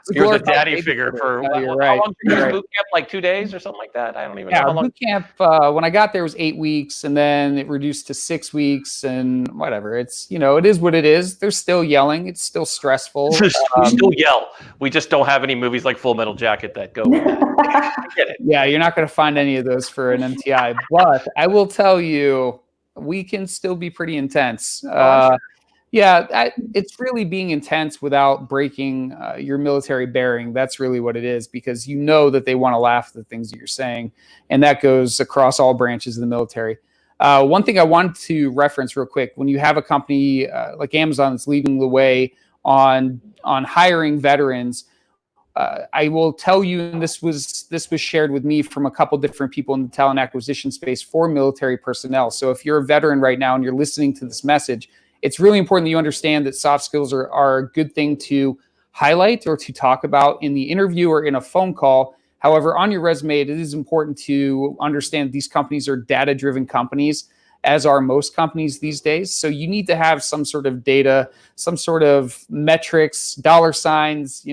you were the daddy figure for how long did you boot camp? Like 2 days or something like that? I don't even know how long. Boot camp when I got there was 8 weeks, and then it reduced to 6 weeks, and whatever. It's it is what it is. They're still yelling. It's still stressful. We still yell. We just don't have any movies like Full Metal Jacket that go with it. I get it. Yeah, you're not going to find any of those for an MTI, but I will tell you, we can still be pretty intense. It's really being intense without breaking your military bearing. That's really what it is, because that they want to laugh at the things that you're saying, and that goes across all branches of the military. One thing I wanted to reference real quick, when you have a company like Amazon that's leading the way on hiring veterans, I will tell you, and this was shared with me from a couple different people in the talent acquisition space for military personnel. So if you're a veteran right now and you're listening to this message, it's really important that you understand that soft skills are a good thing to highlight or to talk about in the interview or in a phone call. However, on your resume, it is important to understand these companies are data-driven companies, as are most companies these days. So you need to have some sort of data, some sort of metrics, dollar signs,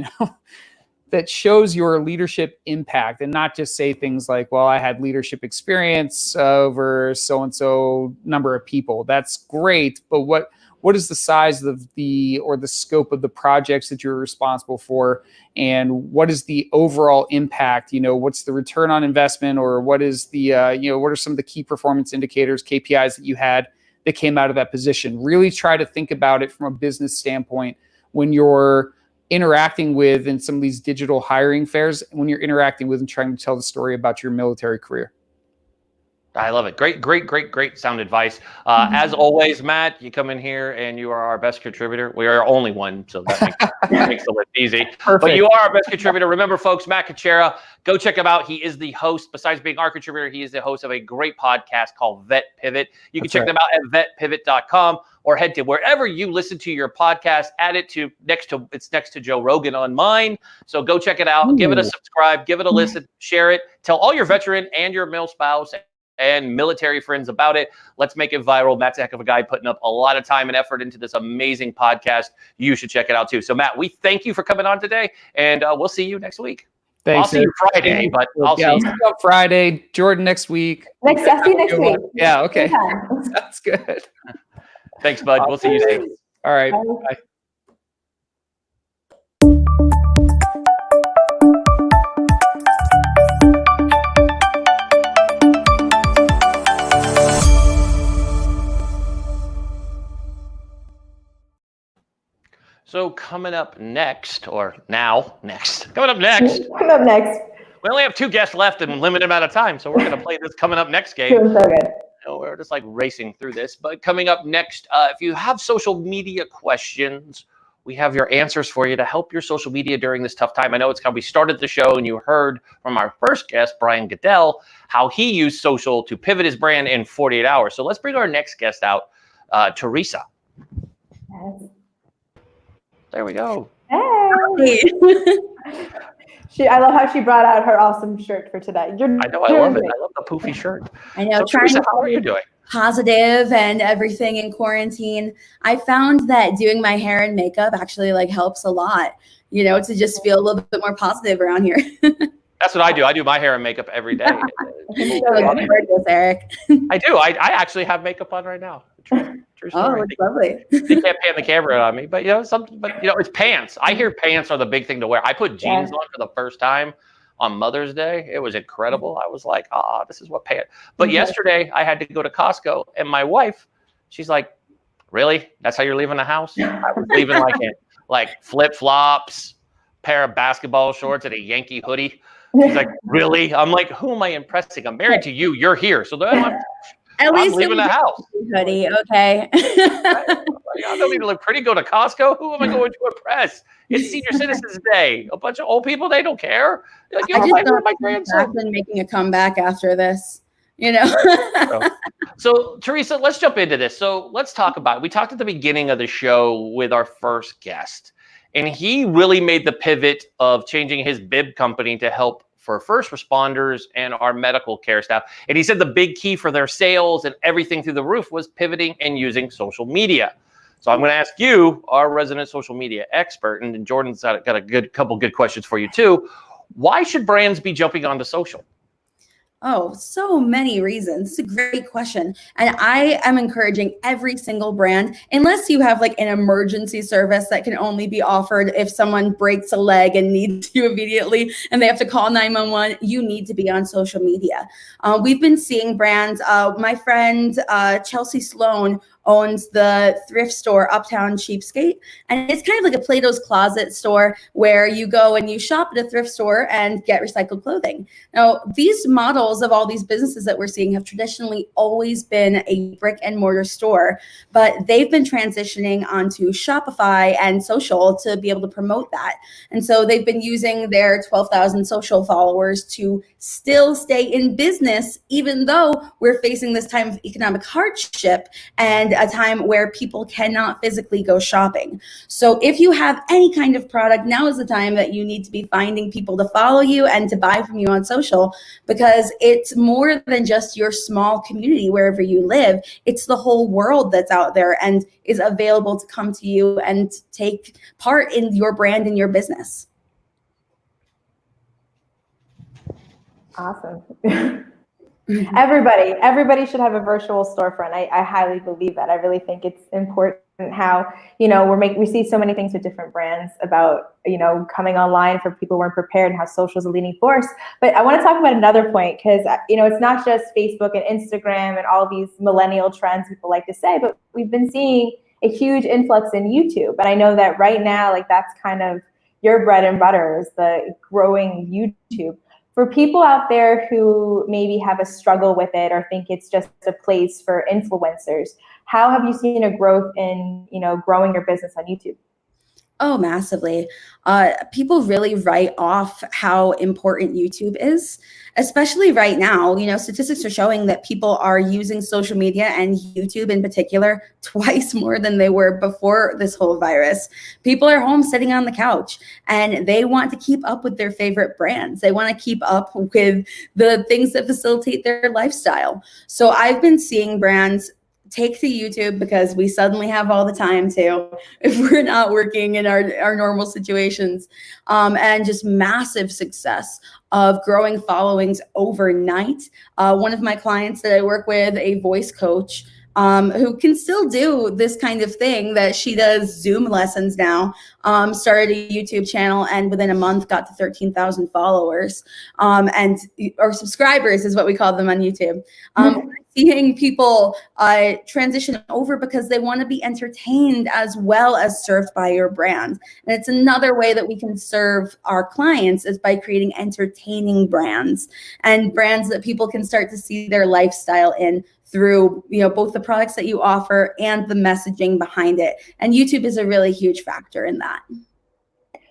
that shows your leadership impact, and not just say things like, well, I had leadership experience over so-and-so number of people. That's great, but what is the size of the scope of the projects that you're responsible for, and what is the overall impact? What's the return on investment, or what is the what are some of the key performance indicators, KPIs that you had that came out of that position? Really try to think about it from a business standpoint when you're interacting with in some of these digital hiring fairs, when you're interacting with and trying to tell the story about your military career. I love it. Great sound advice. As always, Matt, you come in here and you are our best contributor. We are our only one, so that makes it look easy. Perfect. But you are our best contributor. Remember, folks, Matt Kuchera, go check him out. He is the host. Besides being our contributor, he is the host of a great podcast called Vet Pivot. You can check them out at vetpivot.com, or head to wherever you listen to your podcast. Add it to next to Joe Rogan on mine. So go check it out. Give it a subscribe. Give it a listen. Share it. Tell all your veteran and your mil spouse and military friends about it. Let's make it viral. Matt's a heck of a guy, putting up a lot of time and effort into this amazing podcast. You should check it out too. So Matt, we thank you for coming on today, and we'll see you next week. Thanks. I'll see you Friday, but I'll see you on Friday. Jordan next week. I'll see you next week. Yeah, okay. That's good. Thanks, bud. We'll see you soon. All right. Bye. Bye. So coming up next. We only have 2 guests left and limited amount of time, so we're going to play this coming up next game. Doing so good. We're just like racing through this. But coming up next, if you have social media questions, we have your answers for you to help your social media during this tough time. I know we started the show and you heard from our first guest, Brian Goodell, how he used social to pivot his brand in 48 hours. So let's bring our next guest out, Teresa. Yes. There we go. Hey. I love how she brought out her awesome shirt for today. I know, I love it. I love the poofy shirt. I know. So Teresa, how are you doing? positive and everything in quarantine, I found that doing my hair and makeup actually like helps a lot, you know, to just feel a little bit more positive around here. That's what I do. I do my hair and makeup every day. Gorgeous, Eric. I do. I actually have makeup on right now. True story. Oh, it's lovely. They can't pan the camera on me, but it's pants. I hear pants are the big thing to wear. I put jeans on for the first time on Mother's Day. It was incredible. I was like, this is what pants. But yesterday I had to go to Costco, and my wife, she's like, really? That's how you're leaving the house? I was leaving like flip flops, pair of basketball shorts, and a Yankee hoodie. She's like, really? I'm like, who am I impressing? I'm married to you. You're here. So then I'm leaving the house. Hoodie, okay. I don't need to look pretty. Go to Costco. Who am I going to impress? It's Senior Citizens Day. A bunch of old people, they don't care. Like, I just don't my grandson making a comeback after this, you know. So Teresa, let's jump into this. So let's talk about it. We talked at the beginning of the show with our first guest, and he really made the pivot of changing his bib company to help for first responders and our medical care staff. And he said the big key for their sales and everything through the roof was pivoting and using social media. So I'm going to ask you, our resident social media expert, and then Jordan's got a couple good questions for you too. Why should brands be jumping onto social? Oh, so many reasons. It's a great question. And I am encouraging every single brand, unless you have like an emergency service that can only be offered if someone breaks a leg and needs you immediately and they have to call 911, you need to be on social media. We've been seeing brands, my friend Chelsea Sloan owns the thrift store Uptown Cheapskate. And it's kind of like a Plato's Closet store where you go and you shop at a thrift store and get recycled clothing. Now, these models of all these businesses that we're seeing have traditionally always been a brick and mortar store, but they've been transitioning onto Shopify and social to be able to promote that. And so they've been using their 12,000 social followers to still stay in business, even though we're facing this time of economic hardship and a time where people cannot physically go shopping. So if you have any kind of product, now is the time that you need to be finding people to follow you and to buy from you on social, because it's more than just your small community wherever you live. It's the whole world that's out there and is available to come to you and take part in your brand and your business. Awesome. Everybody should have a virtual storefront. I highly believe that. I really think it's important how, we see so many things with different brands about, coming online for people who weren't prepared and how social is a leading force. But I want to talk about another point because, it's not just Facebook and Instagram and all these millennial trends people like to say, but we've been seeing a huge influx in YouTube. And I know that right now, that's kind of your bread and butter is the growing YouTube. For people out there who maybe have a struggle with it or think it's just a place for influencers, how have you seen a growth in, growing your business on YouTube? Oh, massively. People really write off how important YouTube is, especially right now. Statistics are showing that people are using social media and YouTube in particular twice more than they were before this whole virus. People are home sitting on the couch and they want to keep up with their favorite brands. They want to keep up with the things that facilitate their lifestyle. So I've been seeing brands take to YouTube because we suddenly have all the time to, if we're not working in our normal situations, and just massive success of growing followings overnight. One of my clients that I work with, a voice coach, who can still do this kind of thing that she does Zoom lessons now, started a YouTube channel and within a month got to 13,000 followers, or subscribers is what we call them on YouTube. Seeing people transition over because they want to be entertained as well as served by your brand. And it's another way that we can serve our clients is by creating entertaining brands and brands that people can start to see their lifestyle in through, both the products that you offer and the messaging behind it. And YouTube is a really huge factor in that.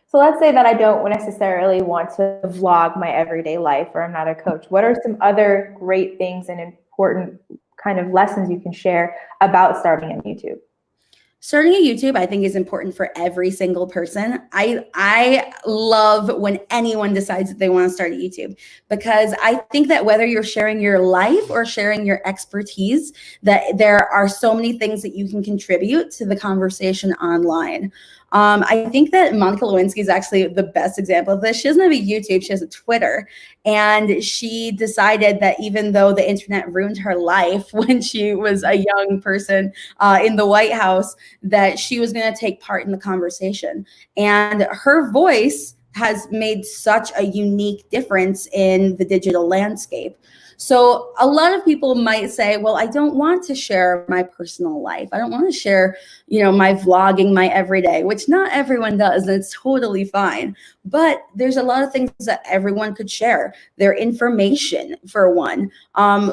So let's say that I don't necessarily want to vlog my everyday life or I'm not a coach. What are some other great things and important kind of lessons you can share about starting on YouTube? Starting a YouTube, I think, is important for every single person. I love when anyone decides that they want to start a YouTube, because I think that whether you're sharing your life or sharing your expertise, that there are so many things that you can contribute to the conversation online. I think that Monica Lewinsky is actually the best example of this. She doesn't have a YouTube, she has a Twitter. And she decided that even though the internet ruined her life when she was a young person in the White House, that she was going to take part in the conversation. And her voice has made such a unique difference in the digital landscape. So a lot of people might say, well, I don't want to share my personal life. I don't want to share, my vlogging, my everyday, which not everyone does, and it's totally fine. But there's a lot of things that everyone could share. Their information, for one.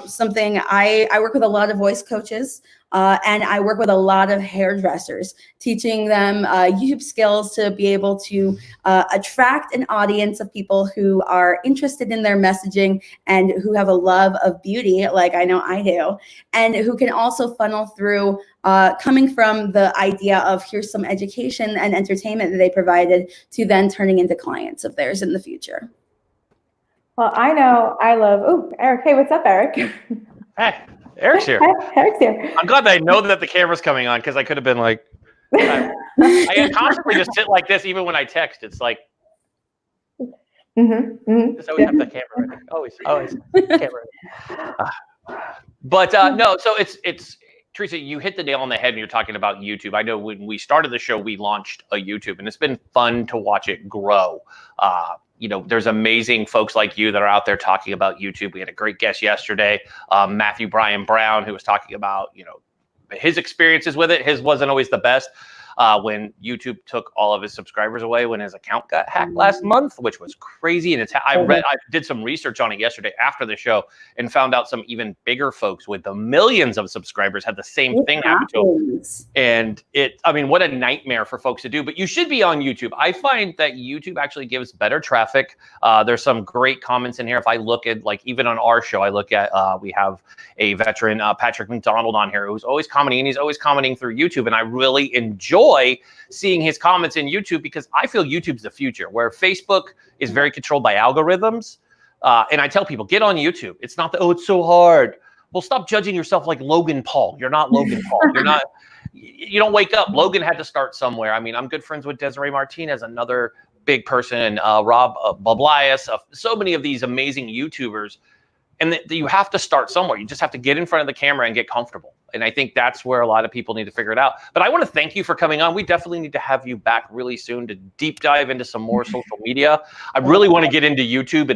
Something I work with a lot of voice coaches, and I work with a lot of hairdressers, teaching them YouTube skills to be able to attract an audience of people who are interested in their messaging and who have a love of beauty, like I know I do, and who can also funnel through coming from the idea of here's some education and entertainment that they provided to then turning into clients of theirs in the future. Well, I know I love, Eric. Hey, what's up, Eric? Hey, Eric's here. Eric's here. I'm glad that I know that the camera's coming on, because I could have been like, I constantly just sit like this even when I text. It's like, just always have the camera ready. Always camera ready. But no, so it's Teresa, you hit the nail on the head when you're talking about YouTube. I know when we started the show, we launched a YouTube, and it's been fun to watch it grow. There's amazing folks like you that are out there talking about YouTube. We had a great guest yesterday, Matthew Brian Brown, who was talking about, his experiences with it. His wasn't always the best. When YouTube took all of his subscribers away when his account got hacked last month, which was crazy. And I did some research on it yesterday after the show and found out some even bigger folks with the millions of subscribers had the same thing happen to them. And what a nightmare for folks to do. But you should be on YouTube. I find that YouTube actually gives better traffic. There's some great comments in here. If I look at, like, even on our show, I look at, we have a veteran, Patrick McDonald, on here who's always commenting, and he's always commenting through YouTube. And I really enjoy seeing his comments in YouTube, because I feel YouTube's the future, where Facebook is very controlled by algorithms. And I tell people, get on YouTube. It's not it's so hard. Well, stop judging yourself like Logan Paul. You're not Logan Paul. You don't wake up. Logan had to start somewhere. I'm good friends with Desiree Martinez, another big person, Rob Bablias, so many of these amazing YouTubers. And you have to start somewhere. You just have to get in front of the camera and get comfortable. And I think that's where a lot of people need to figure it out. But I want to thank you for coming on. We definitely need to have you back really soon to deep dive into some more social media. I really want to get into YouTube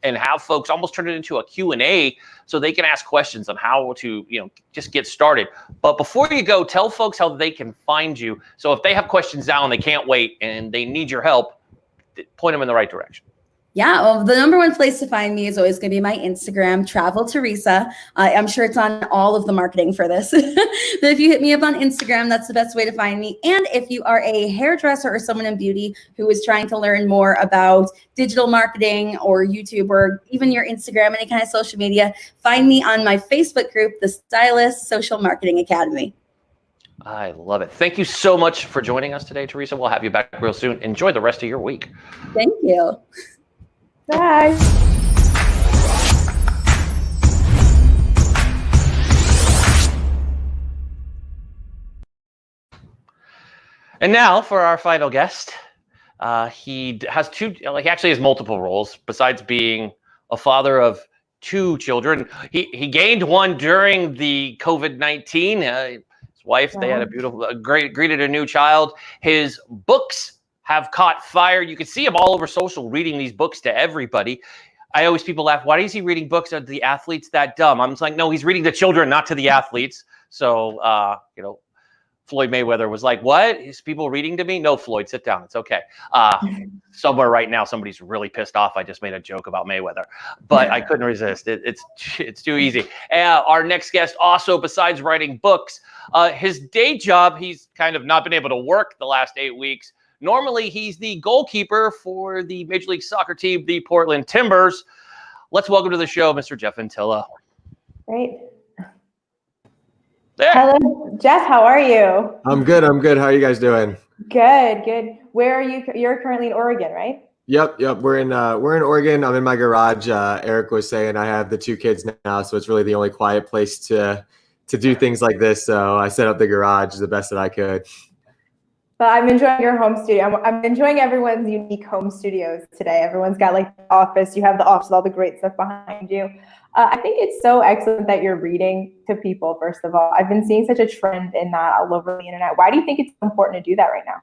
and have folks almost turn it into a Q&A so they can ask questions on how to, just get started. But before you go, tell folks how they can find you. So if they have questions now and they can't wait and they need your help, point them in the right direction. Yeah, well, the number one place to find me is always going to be my Instagram, Travel Teresa. I'm sure it's on all of the marketing for this. But if you hit me up on Instagram, that's the best way to find me. And if you are a hairdresser or someone in beauty who is trying to learn more about digital marketing or YouTube or even your Instagram, any kind of social media, find me on my Facebook group, The Stylist Social Marketing Academy. I love it. Thank you so much for joining us today, Teresa. We'll have you back real soon. Enjoy the rest of your week. Thank you. Bye. And now for our final guest. He has he actually has multiple roles besides being a father of 2 children. He gained one during the COVID-19. His wife, they had greeted a new child. His books have caught fire. You can see him all over social reading these books to everybody. People laugh, why is he reading books? Are the athletes that dumb? I'm just like, no, he's reading the children, not to the athletes. So, Floyd Mayweather was like, what? Is people reading to me? No, Floyd, sit down. It's okay. Somewhere right now, somebody's really pissed off. I just made a joke about Mayweather, but I couldn't resist. It's too easy. Our next guest also, besides writing books, his day job, he's kind of not been able to work the last 8 weeks. Normally, he's the goalkeeper for the Major League Soccer team, the Portland Timbers. Let's welcome to the show, Mr. Jeff Untitled. Great. There. Hello, Jeff. How are you? I'm good. How are you guys doing? Good. Where are you? You're currently in Oregon, right? Yep. We're in Oregon. I'm in my garage. Eric was saying I have the 2 kids now, so it's really the only quiet place to do things like this. So I set up the garage the best that I could. But I'm enjoying your home studio. I'm enjoying everyone's unique home studios today. Everyone's got like the office. You have the office with all the great stuff behind you. I think it's so excellent that you're reading to people, first of all. I've been seeing such a trend in that all over the internet. Why do you think it's so important to do that right now?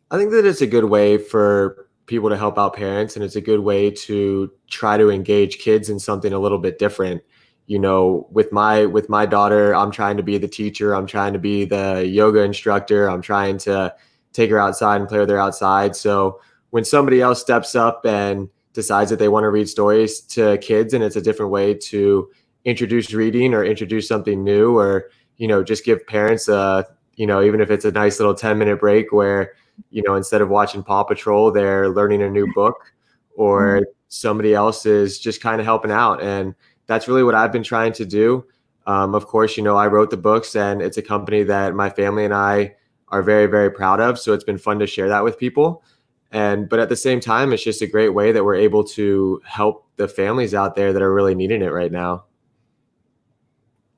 I think that it's a good way for people to help out parents, and it's a good way to try to engage kids in something a little bit different. You know, with my daughter, I'm trying to be the teacher. I'm trying to be the yoga instructor. I'm trying to take her outside and play with her outside. So when somebody else steps up and decides that they want to read stories to kids, and it's a different way to introduce reading or introduce something new, or, you know, just give parents even if it's a nice little 10-minute break where, you know, instead of watching Paw Patrol, they're learning a new book, or somebody else is just kind of helping out. And that's really what I've been trying to do. Of course, you know, I wrote the books, and it's a company that my family and I are very, very proud of. So it's been fun to share that with people. But at the same time, it's just a great way that we're able to help the families out there that are really needing it right now.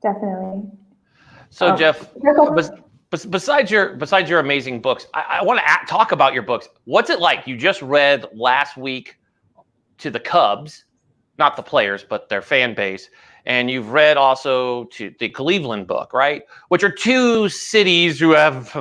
Definitely. So Jeff, besides your amazing books, I want to talk about your books. What's it like? You just read last week to the Cubs, not the players, but their fan base. And you've read also to the Cleveland book, right? Which are 2 cities who have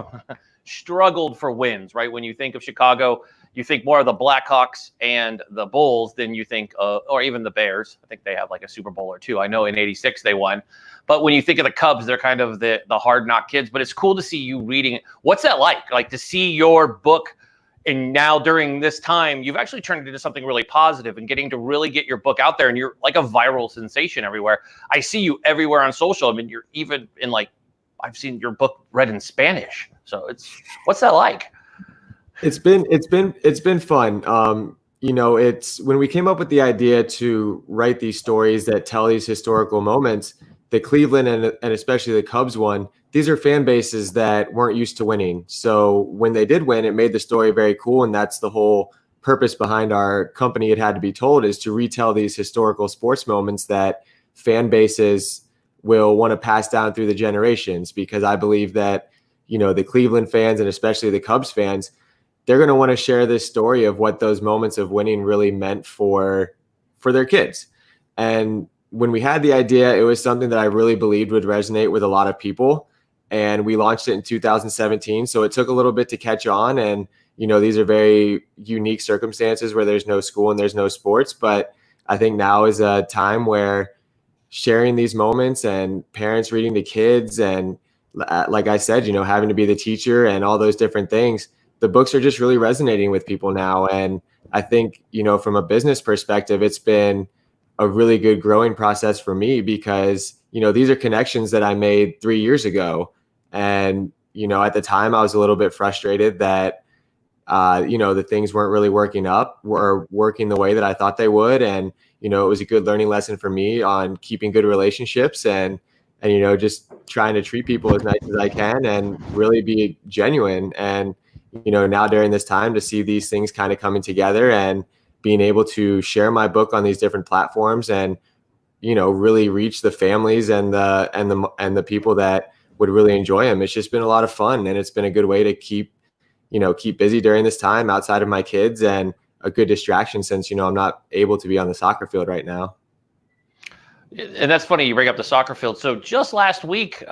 struggled for wins, right? When you think of Chicago, you think more of the Blackhawks and the Bulls than you think, or even the Bears. I think they have like a Super Bowl or 2. I know in '86 they won. But when you think of the Cubs, they're kind of the hard knock kids. But it's cool to see you reading it. What's that like? Like to see your book, and now during this time, you've actually turned it into something really positive and getting to really get your book out there. And you're like a viral sensation everywhere. I see you everywhere on social. I mean, you're even in I've seen your book read in Spanish. So what's that like? It's been fun. You know, it's when we came up with the idea to write these stories that tell these historical moments, the Cleveland and especially the Cubs one, these are fan bases that weren't used to winning. So when they did win, it made the story very cool. And that's the whole purpose behind our company. It had to be told, is to retell these historical sports moments that fan bases will want to pass down through the generations, because I believe that, you know, the Cleveland fans and especially the Cubs fans, they're going to want to share this story of what those moments of winning really meant for their kids. And when we had the idea, it was something that I really believed would resonate with a lot of people. And we launched it in 2017. So it took a little bit to catch on. And, you know, these are very unique circumstances where there's no school and there's no sports. But I think now is a time where sharing these moments and parents reading to kids, and like I said, you know, having to be the teacher and all those different things, the books are just really resonating with people now. And I think, you know, from a business perspective, it's been a really good growing process for me, because, you know, these are connections that I made 3 years ago. And, you know, at the time I was a little bit frustrated that, you know, the things weren't really working the way that I thought they would. And, you know, it was a good learning lesson for me on keeping good relationships and, you know, just trying to treat people as nice as I can and really be genuine. And, you know, now during this time to see these things kind of coming together and being able to share my book on these different platforms and, you know, really reach the families and the people that would really enjoy them. It's just been a lot of fun, and it's been a good way to keep busy during this time outside of my kids, and a good distraction since, you know, I'm not able to be on the soccer field right now. And that's funny you bring up the soccer field. So just last week,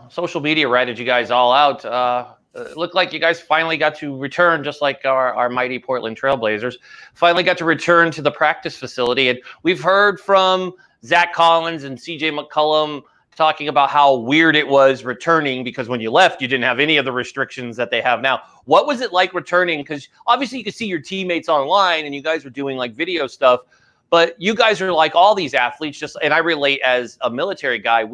social media ratted you guys all out. It looked like you guys finally got to return, just like our mighty Portland Trailblazers, finally got to return to the practice facility. And we've heard from Zach Collins and CJ McCollum talking about how weird it was returning, because when you left, you didn't have any of the restrictions that they have now. What was it like returning? Because obviously you could see your teammates online and you guys were doing like video stuff, but you guys are like all these athletes, and I relate as a military guy,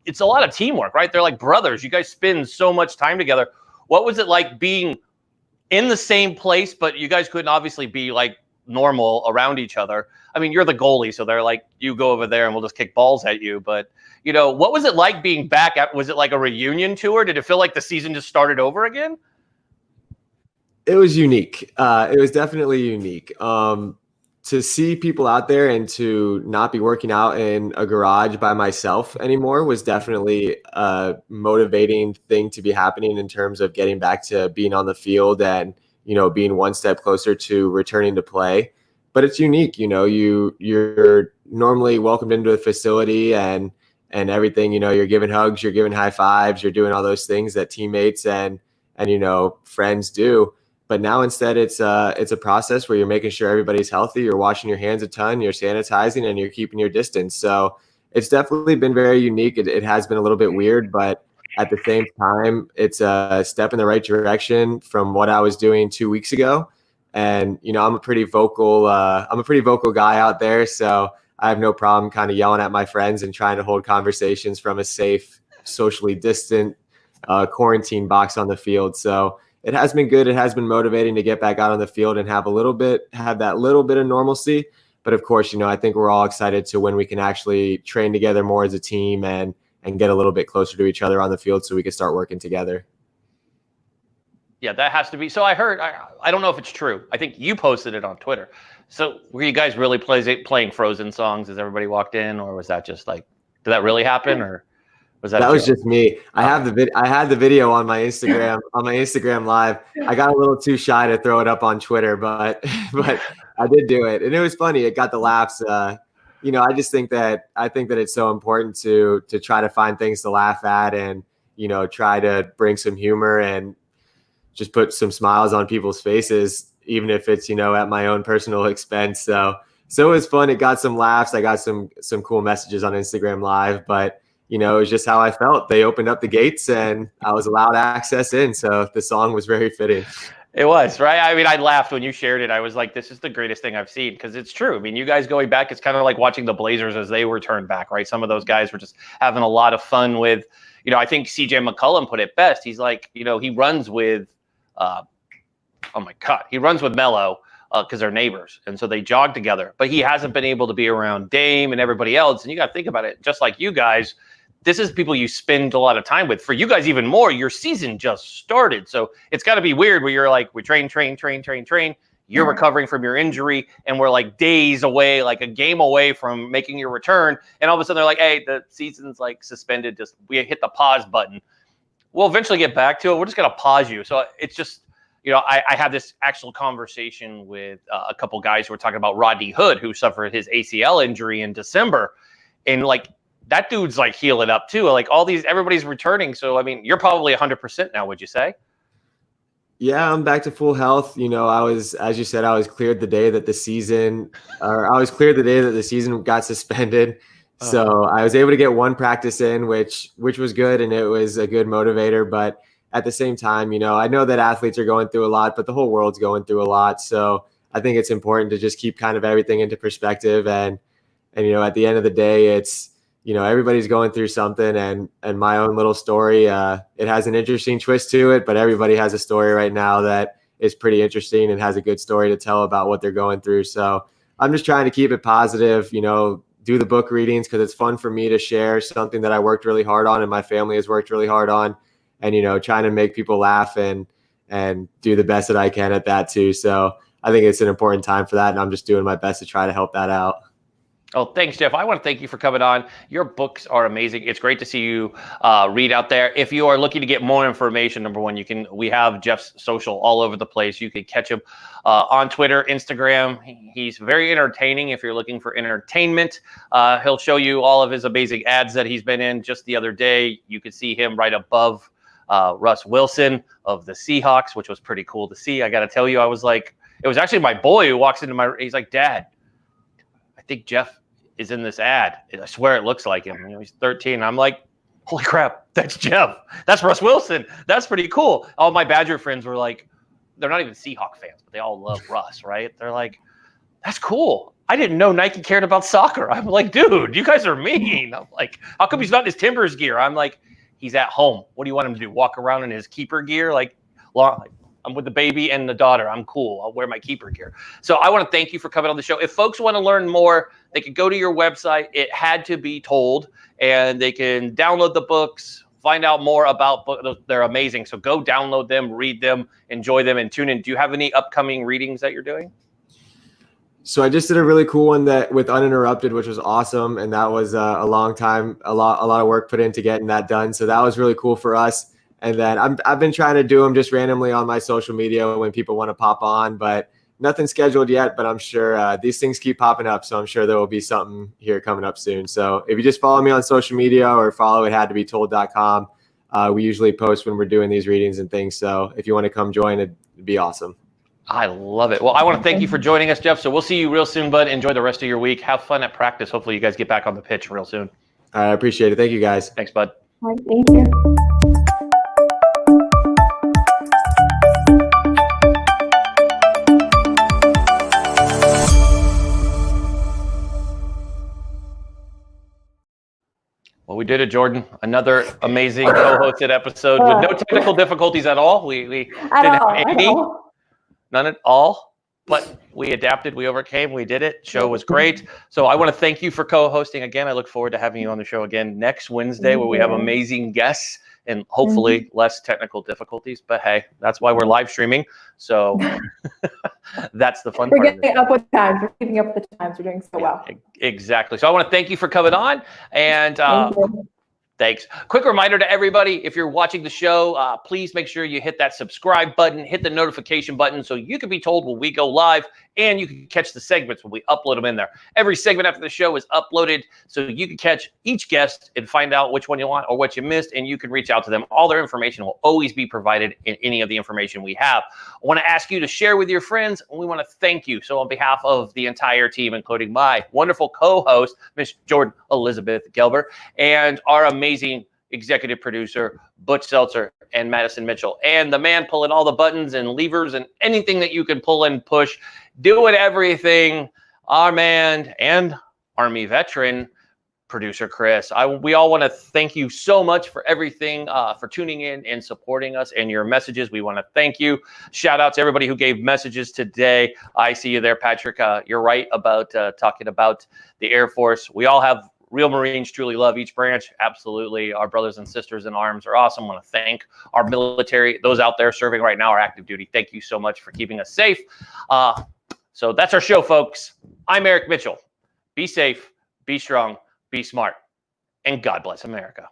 it's a lot of teamwork, right? They're like brothers. You guys spend so much time together. What was it like being in the same place, but you guys couldn't obviously be like normal around each other. I mean, you're the goalie, so they're like, you go over there and we'll just kick balls at you. But, what was it like being back? Was it like a reunion tour? Did it feel like the season just started over again? It was unique. It was definitely unique. To see people out there and to not be working out in a garage by myself anymore was definitely a motivating thing to be happening in terms of getting back to being on the field and, being one step closer to returning to play. But it's unique. You're normally welcomed into the facility and everything, you're giving hugs, you're giving high fives, you're doing all those things that teammates and friends do. But now instead it's a process where you're making sure everybody's healthy, you're washing your hands a ton, you're sanitizing, and you're keeping your distance. So it's definitely been very unique. It has been a little bit weird, but at the same time, it's a step in the right direction from what I was doing 2 weeks ago. And, I'm a pretty vocal guy out there. So I have no problem kind of yelling at my friends and trying to hold conversations from a safe, socially distant quarantine box on the field. So it has been good. It has been motivating to get back out on the field and have that little bit of normalcy. But of course, I think we're all excited to when we can actually train together more as a team and get a little bit closer to each other on the field so we can start working together. Yeah, that has to be. So I heard, I don't know if it's true. I think you posted it on Twitter. So were you guys really playing Frozen songs as everybody walked in, or was that just like, did that really happen, or was that? That was just me. I had the video on my Instagram live. I got a little too shy to throw it up on Twitter, but I did do it, and it was funny. It got the laughs. I just think that it's so important to try to find things to laugh at and try to bring some humor and just put some smiles on people's faces, even if it's at my own personal expense. So it was fun. It got some laughs. I got some cool messages on Instagram Live, but it was just how I felt. They opened up the gates and I was allowed access in. So the song was very fitting. It was, right? I mean, I laughed when you shared it. I was like, this is the greatest thing I've seen, because it's true. I mean, you guys going back, it's kind of like watching the Blazers as they were turned back, right? Some of those guys were just having a lot of fun with, I think CJ McCollum put it best. He's like, he runs with, he runs with Melo because they're neighbors. And so they jog together. But he hasn't been able to be around Dame and everybody else. And you got to think about it, just like you guys, this is people you spend a lot of time with. For you guys even more, your season just started. So it's got to be weird where you're like, we train. You're recovering from your injury, and we're like days away, like a game away from making your return. And all of a sudden they're like, hey, the season's like suspended. Just we hit the pause button. We'll eventually get back to it. We're just going to pause you. So it's just, I had this actual conversation with a couple guys who were talking about Rodney Hood, who suffered his ACL injury in December. And like, that dude's like healing up too. Like everybody's returning. So, I mean, you're probably 100% now, would you say? Yeah, I'm back to full health. As you said, I was cleared the day that the season got suspended. So I was able to get one practice in, which was good. And it was a good motivator. But at the same time, I know that athletes are going through a lot, but the whole world's going through a lot. So I think it's important to just keep kind of everything into perspective. And at the end of the day, it's, everybody's going through something, and my own little story, it has an interesting twist to it, but everybody has a story right now that is pretty interesting and has a good story to tell about what they're going through. So I'm just trying to keep it positive, do the book readings because it's fun for me to share something that I worked really hard on and my family has worked really hard on, and, trying to make people laugh and do the best that I can at that too. So I think it's an important time for that, and I'm just doing my best to try to help that out. Oh, thanks, Jeff. I want to thank you for coming on. Your books are amazing. It's great to see you read out there. If you are looking to get more information, number one, we have Jeff's social all over the place. You can catch him on Twitter, Instagram. He's very entertaining if you're looking for entertainment. He'll show you all of his amazing ads that he's been in. Just the other day, you could see him right above Russ Wilson of the Seahawks, which was pretty cool to see. I got to tell you, I was like, it was actually my boy who walks into he's like, Dad, I think Jeff is in this ad. I swear it looks like him. He's 13. I'm like, holy crap, that's Jeff. That's Russ Wilson. That's pretty cool. All my Badger friends were like, they're not even Seahawk fans, but they all love Russ, right? They're like, that's cool. I didn't know Nike cared about soccer. I'm like, dude, you guys are mean. I'm like, how come he's not in his Timbers gear? I'm like, he's at home. What do you want him to do? Walk around in his keeper gear? Like I'm with the baby and the daughter. I'm cool. I'll wear my keeper gear. So I want to thank you for coming on the show. If folks want to learn more, they could go to your website. It Had to Be Told, and they can download the books, find out more about books. They're amazing. So go download them, read them, enjoy them, and tune in. Do you have any upcoming readings that you're doing? So I just did a really cool one with Uninterrupted, which was awesome, and that was a long time, a lot of work put into getting that done. So that was really cool for us. And then I've been trying to do them just randomly on my social media when people want to pop on, but nothing scheduled yet. But I'm sure these things keep popping up, so I'm sure there will be something here coming up soon. So if you just follow me on social media or follow ithadtobetold.com, we usually post when we're doing these readings and things. So if you want to come join, it'd be awesome. I love it. Well, I want to thank you for joining us, Jeff. So we'll see you real soon, bud. Enjoy the rest of your week. Have fun at practice. Hopefully you guys get back on the pitch real soon. I appreciate it. Thank you, guys. Thanks, bud. All right, thank you. Well, we did it, Jordan. Another amazing co-hosted episode with no technical difficulties at all. We didn't have any. None at all, but we adapted, we overcame, we did it. Show was great. So I want to thank you for co-hosting again. I look forward to having you on the show again next Wednesday where we have amazing guests and hopefully less technical difficulties. But hey, that's why we're live streaming. So that's the fun part. We're getting up with times. We're keeping up with the times. We're doing so well. Exactly. So I want to thank you for coming on. And thanks. Quick reminder to everybody, if you're watching the show, please make sure you hit that subscribe button, hit the notification button so you can be told when we go live and you can catch the segments when we upload them in there. Every segment after the show is uploaded so you can catch each guest and find out which one you want or what you missed, and you can reach out to them. All their information will always be provided in any of the information we have. I want to ask you to share with your friends, and we want to thank you. So on behalf of the entire team, including my wonderful co-host, Miss Jordan Elizabeth Gelber, and our amazing executive producer, Butch Seltzer and Madison Mitchell, and the man pulling all the buttons and levers and anything that you can pull and push, doing everything, our man and Army veteran, producer Chris. We all want to thank you so much for everything, for tuning in and supporting us and your messages. We want to thank you. Shout out to everybody who gave messages today. I see you there, Patrick. You're right about talking about the Air Force. We all have real Marines, truly love each branch. Absolutely. Our brothers and sisters in arms are awesome. I want to thank our military, those out there serving right now, our active duty. Thank you so much for keeping us safe. So that's our show, folks. I'm Eric Mitchell. Be safe, be strong, be smart, and God bless America.